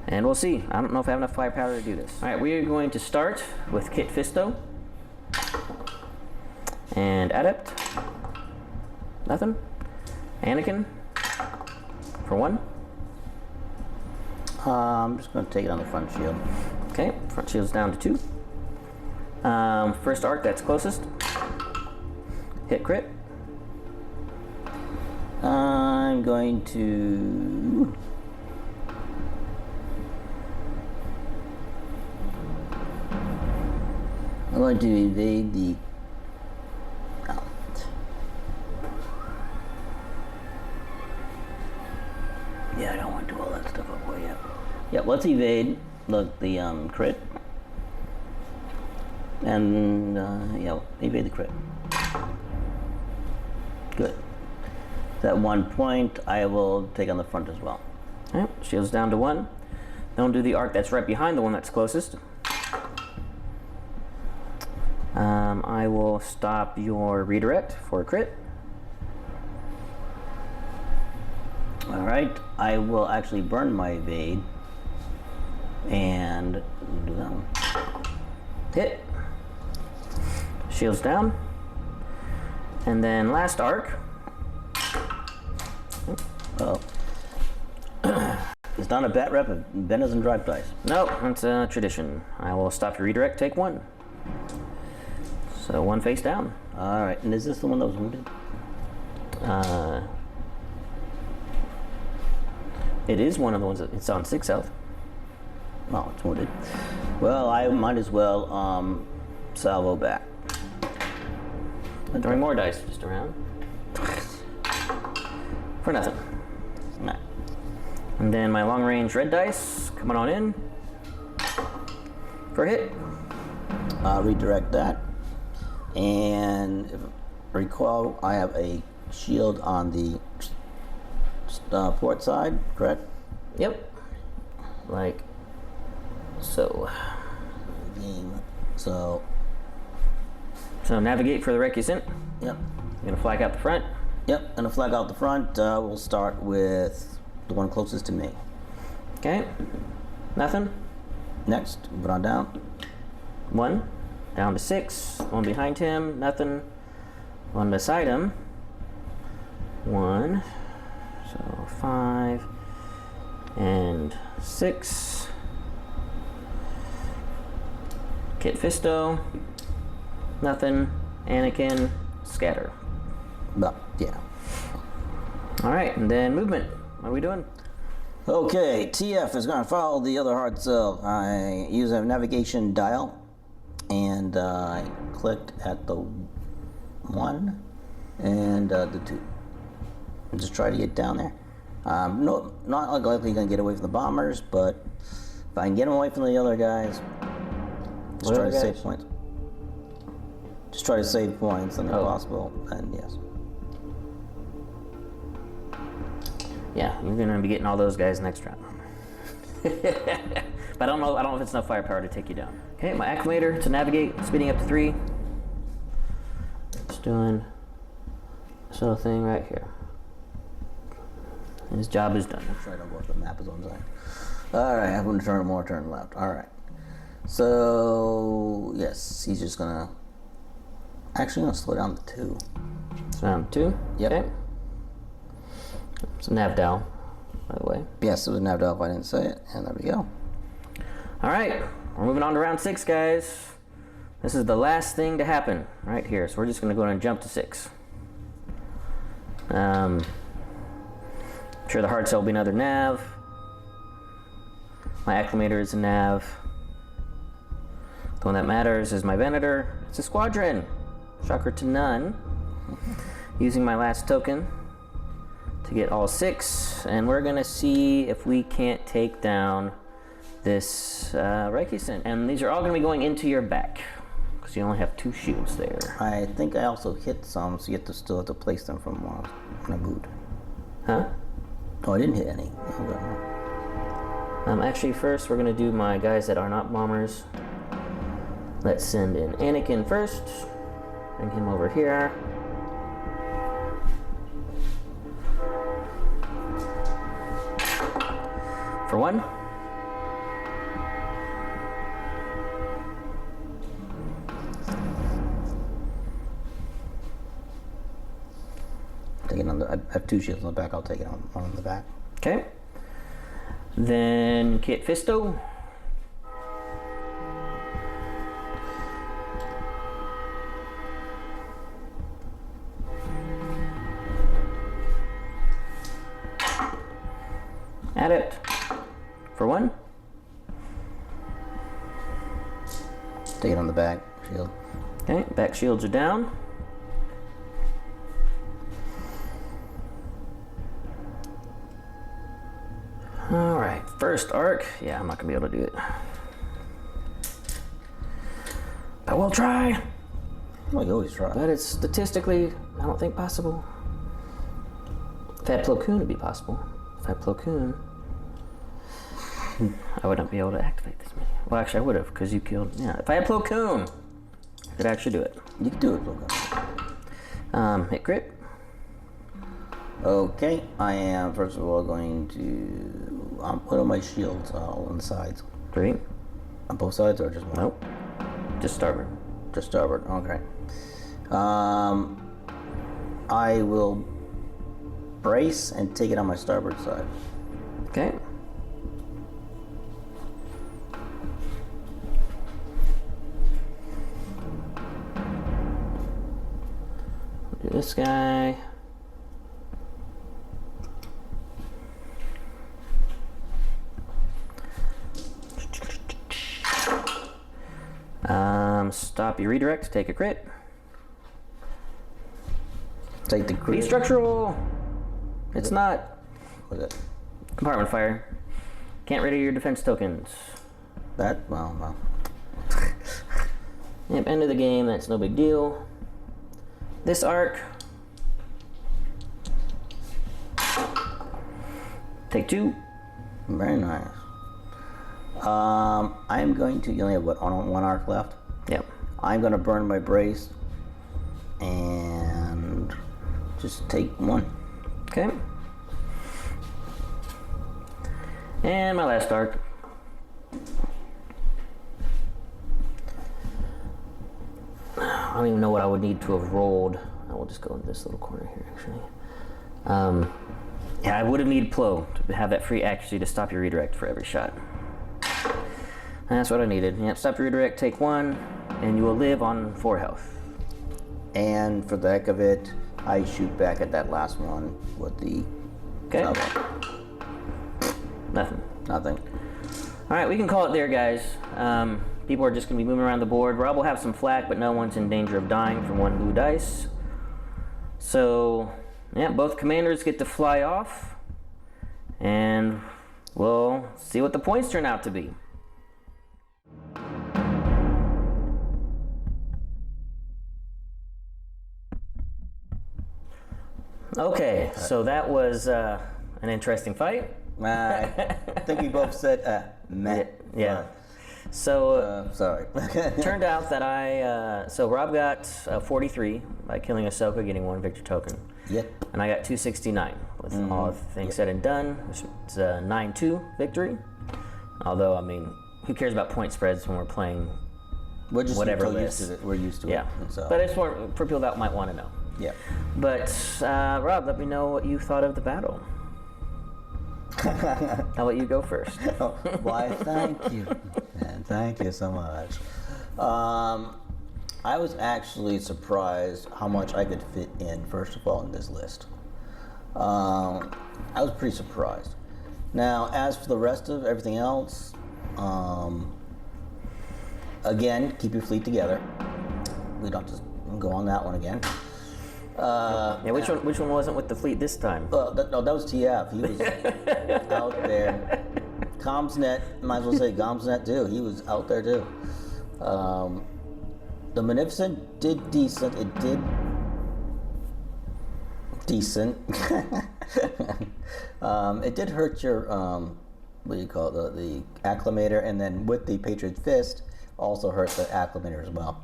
And we'll see. I don't know if I have enough firepower to do this. All right, we are going to start with Kit Fisto. And Adept. Nothing. Anakin. For 1. I'm just going to take it on the front shield. Okay, front shield's down to 2. First arc, that's closest. Hit crit. I'm going to... evade the... Oh. Yeah, I don't want to do all that stuff up way up. Yeah, let's evade the crit. And, yeah, evade the crit. Good. That 1 point, I will take on the front as well. Alright, shield's down to 1. Then we'll do the arc that's right behind the one that's closest. I will stop your redirect for a crit. Alright, I will actually burn my evade. And do that one. Hit. Shields down. And then last arc. Oh. It's not a bat rep, Ben doesn't drive dice. Nope, that's a tradition. I will stop your redirect, take one. So one face down. Alright, and is this the one that was wounded? It is one of the ones that it's on 6 health. Oh, it's wounded. Well, I might as well salvo back. Throwing more dice just around. For nothing. Nah. And then my long range red dice coming on in. For a hit. I'll redirect that. And if I recall, I have a shield on the port side, correct? Yep. Like so. So. So navigate for the recusant. Yep. You're gonna flag out the front. Yep, gonna flag out the front. We'll start with the one closest to me. Okay. Nothing. Next, move it on down. 1. Down to 6. One behind him. Nothing. One beside him. 1. So 5. And 6. Kit Fisto. Nothing. Anakin. Scatter. Well, yeah. Alright, and then movement. What are we doing? Okay, TF is going to follow the other hard sell. I use a navigation dial, and I clicked at the 1 and the 2. And just try to get down there. No, not likely going to get away from the bombers, but if I can get them away from the other guys, just try to save points. Just try to save points, and if possible, and yes. Yeah, you're gonna be getting all those guys next round. But I don't know if it's enough firepower to take you down. Okay, my acclimator to navigate, speeding up to 3. Just doing this little thing right here. His job is done. Try to go off the map is on side. Alright, I'm gonna turn left. Alright. So yes, he's just gonna actually slow down to 2. So down to 2? Yep. Okay. It's a nav dial, by the way. Yes, it was nav dial if I didn't say it, and there we go. Alright, we're moving on to round 6, guys. This is the last thing to happen right here, so we're just gonna go ahead and jump to 6. I'm sure the hard cell will be another nav. My acclimator is a nav. The one that matters is my Venator. It's a squadron. Shocker to none. Using my last token to get all 6, and we're gonna see if we can't take down this Reikisen. And these are all gonna be going into your back, because you only have 2 shields there. I think I also hit some, so you still have to place them from when I moved. Huh? Oh, I didn't hit any. Okay. Actually, first we're gonna do my guys that are not bombers. Let's send in Anakin first. Bring him over here. For 1. Take it on the. I have 2 shields on the back. I'll take it on the back. Okay. Then Kit Fisto. Adept. For 1. Take it on the back shield. Okay, back shields are down. Alright, first arc. Yeah, I'm not gonna be able to do it. But we'll try. Well, you always try. But it's statistically, I don't think possible. If I had Plo Koon, it'd be possible. If I had Plo Koon, I wouldn't be able to activate this many. Well, actually, I would have, because you killed. Yeah, if I had Plo Koon, I could actually do it. You can do it, Plo Koon. Hit crit. Okay, I am first of all going to. What are my shields on the sides? 3. On both sides or just one? Nope. Just starboard. Just starboard. Okay. I will brace and take it on my starboard side. Okay. Do this guy. Stop your redirect, take a crit. Take the Be crit. structural. It's not. What is it? Compartment fire. Can't rid of your defense tokens. That? Well. Yep, end of the game, that's no big deal. This arc. Take 2. Very nice. I'm going to. You only have what? One arc left? Yep. I'm going to burn my brace and just take 1. Okay. And my last arc. I don't even know what I would need to have rolled. I will just go into this little corner here, actually. Yeah, I would have needed Plo to have that free accuracy to stop your redirect for every shot. And that's what I needed. Yep, stop your redirect, take 1, and you will live on 4 health. And for the heck of it, I shoot back at that last one with the. Okay. Nothing. Nothing. All right, we can call it there, guys. People are just going to be moving around the board. Rob will have some flak, but no one's in danger of dying from 1 blue dice. So, yeah, both commanders get to fly off, and we'll see what the points turn out to be. Okay, so that was an interesting fight. I think we both said meh. Yeah. So Sorry. turned out that so Rob got 43 by killing Ahsoka, getting 1 victory token. Yep. And I got 269 with all of things said and done. It's a 9-2 victory. Although, I mean, who cares about point spreads when we're playing We're just whatever so list? used to it. We're used to Yeah. it. So. But it's for people that might want to know. Yeah. But Rob, let me know what you thought of the battle. I'll let you go first. Why, thank you. Man, thank you so much. I was actually surprised how much I could fit in, first of all, in this list. I was pretty surprised. Now, as for the rest of everything else, again, keep your fleet together. We don't just go on that one again. Yeah, which one wasn't with the fleet this time? Well, that was TF. He was out there. Comsnet, might as well say Comsnet too. He was out there too. The Magnificent did decent. It did decent. It did hurt your what do you call it, the acclimator, and then with the Patriot Fist also hurt the acclimator as well.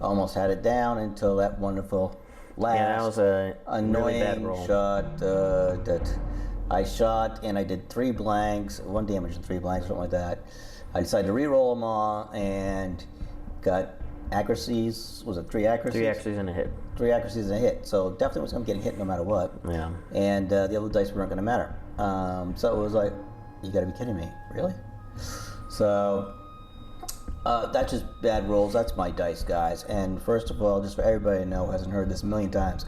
Almost had it down until that wonderful last Yeah, that was a annoying really bad roll. shot that I shot, and I did 3 blanks, 1 damage and 3 blanks, something like that. I decided to re-roll them all and got accuracies. Was it 3 accuracies? 3 accuracies and a hit. 3 accuracies and a hit. So definitely was going to get hit no matter what. Yeah. And the other dice weren't going to matter. So it was like, you got to be kidding me, really? So that's just bad rolls. That's my dice, guys. And first of all, just for everybody to know who hasn't heard this a million times,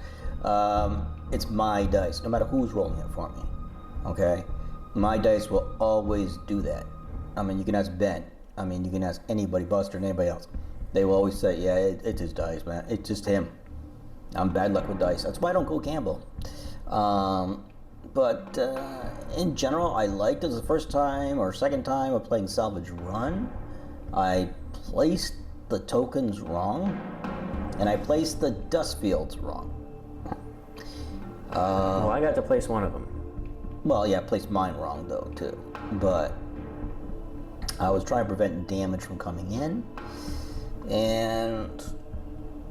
it's my dice, no matter who's rolling it for me. Okay? My dice will always do that. I mean, you can ask Ben. I mean, you can ask anybody, Buster, and anybody else. They will always say, yeah, it's his dice, man. It's just him. I'm bad luck with dice. That's why I don't go gamble. But in general, I liked it. It was the first time or second time of playing Salvage Run. I placed the tokens wrong, and I placed the dust fields wrong. Well, I got to place one of them. Well, yeah, I placed mine wrong, though, too. But I was trying to prevent damage from coming in, and,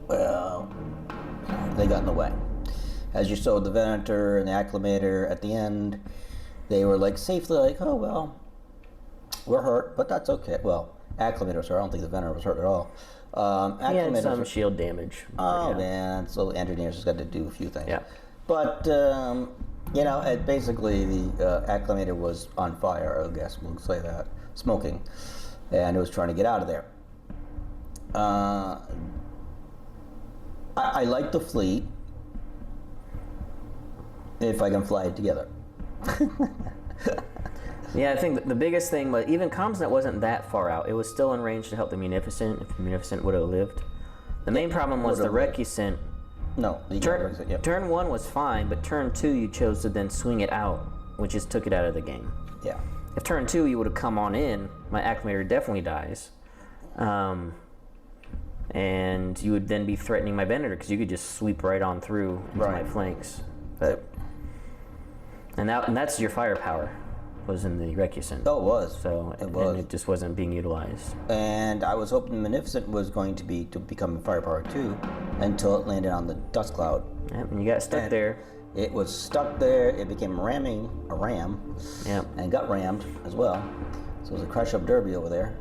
well, they got in the way. as you saw the Venator and the Acclimator at the end, they were like safely like, oh well, we're hurt, but that's okay. Well, Acclimator was hurt. I don't think the Venator was hurt at all. He had some shield damage. Oh man, so engineers just got to do a few things. Yeah. But basically the Acclimator was on fire. I guess we'll say that, smoking, and it was trying to get out of there. I like the fleet if I can fly it together. Yeah, I think the biggest thing was even Comsnet wasn't that far out. It was still in range to help the Munificent if the Munificent would have lived. The main problem was the Recusant. No, turn 1 was fine, but turn 2 you chose to then swing it out, which just took it out of the game. Yeah. If turn 2 you would have come on in, my Acclimator definitely dies. And you would then be threatening my Venator because you could just sweep right on through into my flanks. But and that's your firepower was in the Recusant. Oh, it was. So and it just wasn't being utilized. And I was hoping Munificent was going to become a firepower too, until it landed on the dust cloud. Yep, and you got stuck there. It was stuck there. It became a ram. Yep. And got rammed as well. So it was a crash-up derby over there.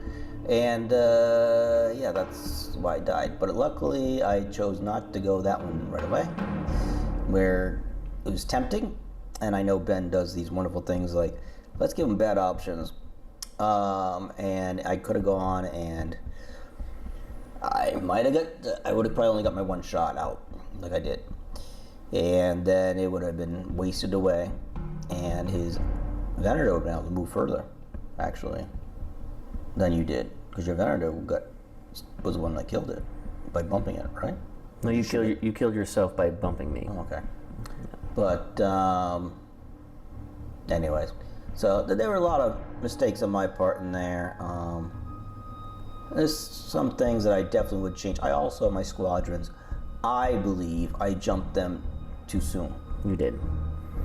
And that's why I died. But luckily, I chose not to go that one right away, where it was tempting. And I know Ben does these wonderful things like, let's give him bad options. And I could have gone and I would have probably only got my one shot out, like I did. And then it would have been wasted away. And his Venator would have been able to move further, actually, than you did. Because your Venator was the one that killed it by bumping it, right? No, you killed yourself by bumping me. Oh, okay. But anyways, so there were a lot of mistakes on my part in there. There's some things that I definitely would change. I also, my squadrons, I believe I jumped them too soon. You did.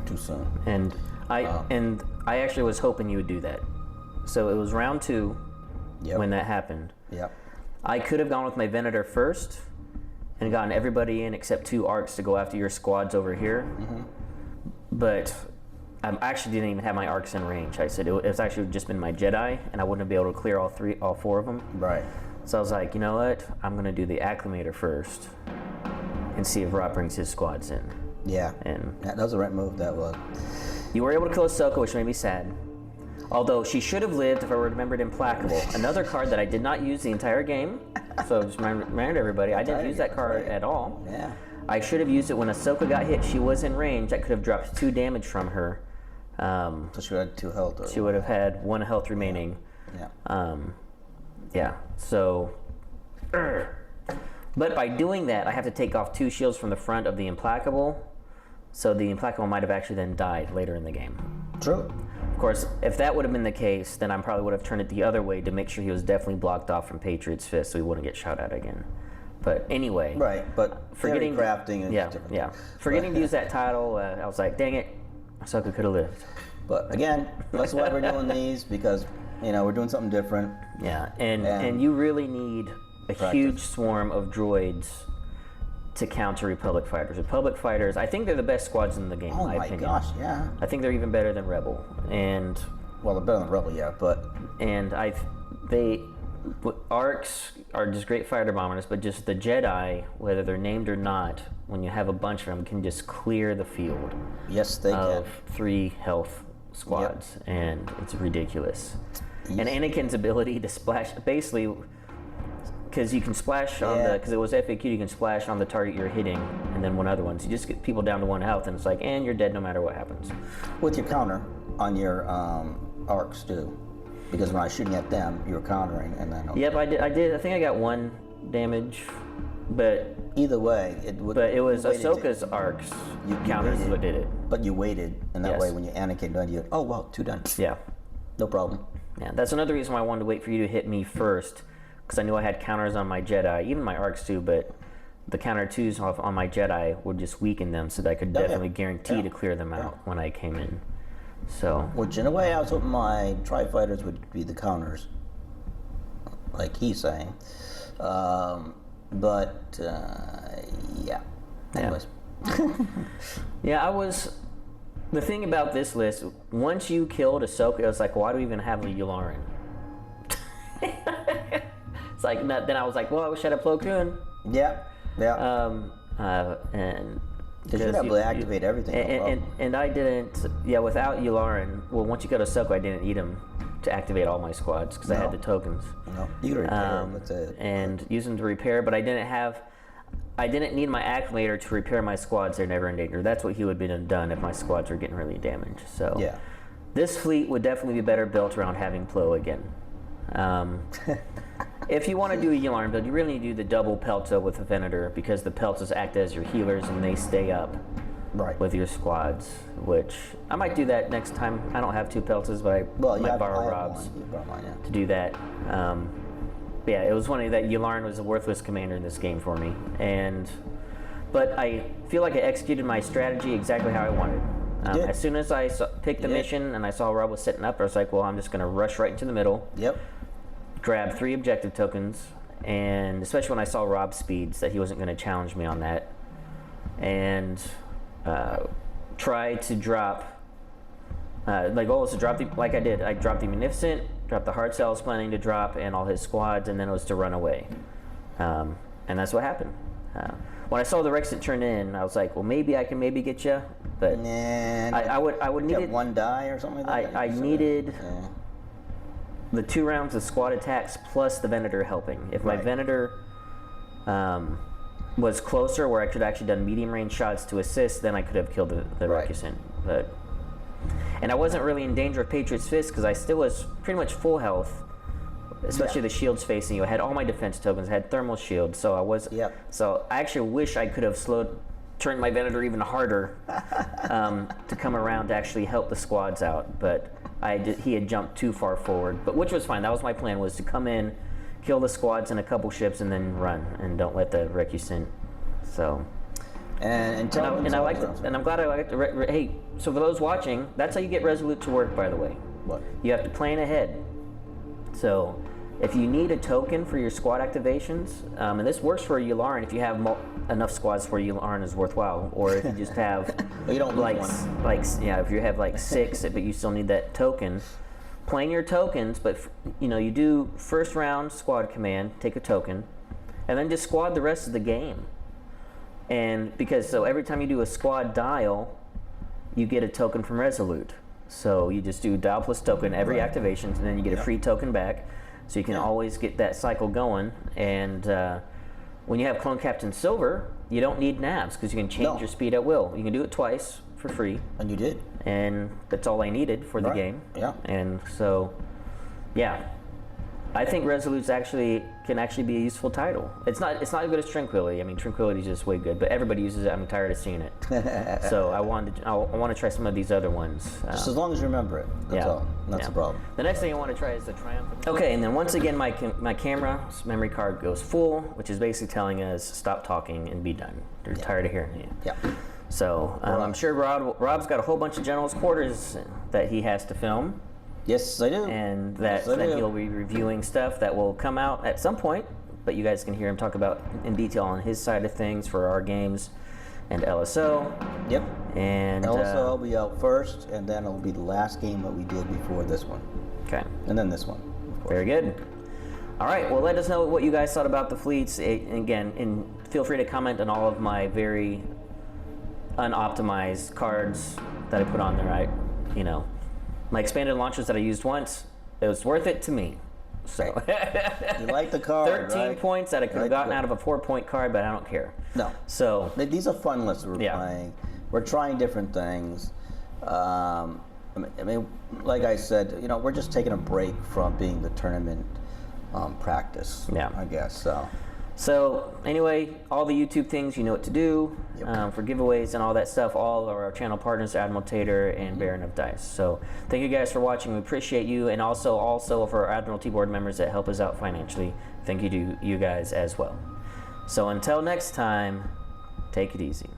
Too soon. And I actually was hoping you would do that. So it was round 2 when that happened. Yep. I could have gone with my Venator first and gotten everybody in except 2 arcs to go after your squads over here. Mm-hmm. But I actually didn't even have my arcs in range. I said it's actually just been my Jedi, and I wouldn't be able to clear all 4 of them. Right. So I was like, you know what? I'm going to do the Acclimator first and see if Rob brings his squads in. Yeah. And that was the right move, that was. You were able to kill Ahsoka, which made me sad. Although she should have lived if I remembered Implacable. Another card that I did not use the entire game. So just remind everybody, I didn't use that card at all. Yeah. I should have used it when Ahsoka got hit. She was in range. I could have dropped 2 damage from her. So she would have 2 health. She would have had 1 health remaining. Yeah. So, but by doing that, I have to take off 2 shields from the front of the Implacable. So the Implacable might have actually then died later in the game. True. Of course, if that would have been the case, then I probably would have turned it the other way to make sure he was definitely blocked off from Patriot's Fist so he wouldn't get shot at again. But anyway. Right, but forgetting crafting is different. Yeah. Forgetting to use that title, I was like, dang it, Ahsoka could have lived. But again, that's why we're doing these, because, we're doing something different. Yeah, and you really need a huge swarm of droids to counter Republic fighters. Republic fighters, I think they're the best squads in the game, in my opinion. Oh my gosh, yeah. I think they're even better than Rebel. Well, they're better than Rebel, yeah, but... And arcs are just great fighter bombers, but just the Jedi, whether they're named or not, when you have a bunch of them, can just clear the field. Yes, they of can. 3 health squads, and it's ridiculous. Yes. And Anakin's ability to splash, basically, because you can splash on because it was FAQ, you can splash on the target you're hitting, and then 1 other one. So you just get people down to 1 health, and it's like, and you're dead no matter what happens. With your counter on your arcs too. Because when I was shooting at them, you were countering, and then... Yep, I did. I think I got 1 damage, but... Either way, But it was Ahsoka's arcs counters is what did it. But you waited, and that way when you Anakin done, you... Oh, well, 2 done. Yeah. No problem. Yeah, that's another reason why I wanted to wait for you to hit me first, because I knew I had counters on my Jedi, even my arcs too, but the counter 2s on my Jedi would just weaken them, so that I could definitely guarantee to clear them out when I came in. So, which in a way I was hoping my Tri-Fighters would be the counters, like he's saying. But yeah. Anyways. Yeah, the thing about this list, once you killed Ahsoka, it was like, why do we even have a Yularen? It's like, then I was like, well, I wish I had a Plo Koon. Yeah. And you should be able to activate everything. And I didn't, without Yularen, well, once you go to Ahsoka, I didn't need him to activate all my squads because I had the tokens. No, you could repair them, that's it. And use them to repair, but I didn't need my acclimator to repair my squads. They're never in danger. That's what he would have been done if my squads were getting really damaged. So yeah. This fleet would definitely be better built around having Plo again. If you want to do a Yularen build, you really need to do the double Pelta with a Venator because the Peltas act as your healers and they stay up with your squads, which I might do that next time. I don't have 2 Peltas, but I might borrow Rob's to do that. Yeah, it was funny that Yularen was a worthless commander in this game for me, but I feel like I executed my strategy exactly how I wanted. As soon as I picked the mission and I saw Rob was setting up, I was like, well, I'm just going to rush right into the middle. Grab 3 objective tokens, and especially when I saw Rob's speeds, that he wasn't going to challenge me on that, and try to drop. My goal was to drop like I did. I dropped the Munificent, dropped the Heart Cell I was planning to drop, and all his squads, and then it was to run away, and that's what happened. When I saw the Rexit turn in, I was like, well, maybe I can get you, but I would need 1 die or something like that. I needed the 2 rounds of squad attacks plus the Venator helping. If my Venator was closer, where I could actually done medium range shots to assist, then I could have killed the Recusant. And I wasn't really in danger of Patriot's Fist because I still was pretty much full health, especially the shields facing you. I had all my defense tokens, I had thermal shield, so I was. So I actually wish I could have turned my Venator even harder to come around to actually help the squads out, but he had jumped too far forward, which was fine. That was my plan, was to come in, kill the squads in a couple ships, and then run, and don't let the Recusant. So. And I'm glad I liked it. Hey, so for those watching, that's how you get Resolute to work, by the way. What? You have to plan ahead. So if you need a token for your squad activations, and this works for Yularen if you have enough squads where Yularen is worthwhile, or if you just have you don't if you have like 6 but you still need that token, plan your tokens, but you do first round squad command, take a token, and then just squad the rest of the game. And so every time you do a squad dial, you get a token from Resolute. So you just do dial plus token every activation, and then you get a free token back. So you can always get that cycle going. And when you have Clone Captain Silver, you don't need navs because you can change your speed at will. You can do it twice for free. And you did. And that's all I needed for the game. Yeah. And so, I think Resolute's can actually be a useful title. It's not as good as Tranquility. I mean, Tranquility's just way good, but everybody uses it. I'm tired of seeing it. So I want to try some of these other ones. Just as long as you remember it. That's all. That's the problem. The next thing I want to try is the Triumph. Okay, and then once again, my camera's memory card goes full, which is basically telling us stop talking and be done. They're tired of hearing you. Yeah. So I'm sure Rob's got a whole bunch of generals' quarters that he has to film. Yes, I do. And that he'll be reviewing stuff that will come out at some point, but you guys can hear him talk about in detail on his side of things for our games and LSO. Yep. And LSO will be out first, and then it'll be the last game that we did before this one. Okay. And then this one. Very good. All right. Well, let us know what you guys thought about the fleets. Again, and feel free to comment on all of my very unoptimized cards that I put on there. My expanded launchers that I used once, it was worth it to me. So you like the card, 13 points that I could have gotten out of a 4-point card, but I don't care. No. So these are fun lists we're playing. We're trying different things. I mean, like I said, we're just taking a break from being the tournament practice. Yeah. I guess so. So anyway, all the YouTube things, you know what to do for giveaways and all that stuff. All of our channel partners, Admiral, Tater, and Baron of Dice. So thank you guys for watching. We appreciate you, and also for our Admiral T board members that help us out financially. Thank you to you guys as well. So until next time, take it easy.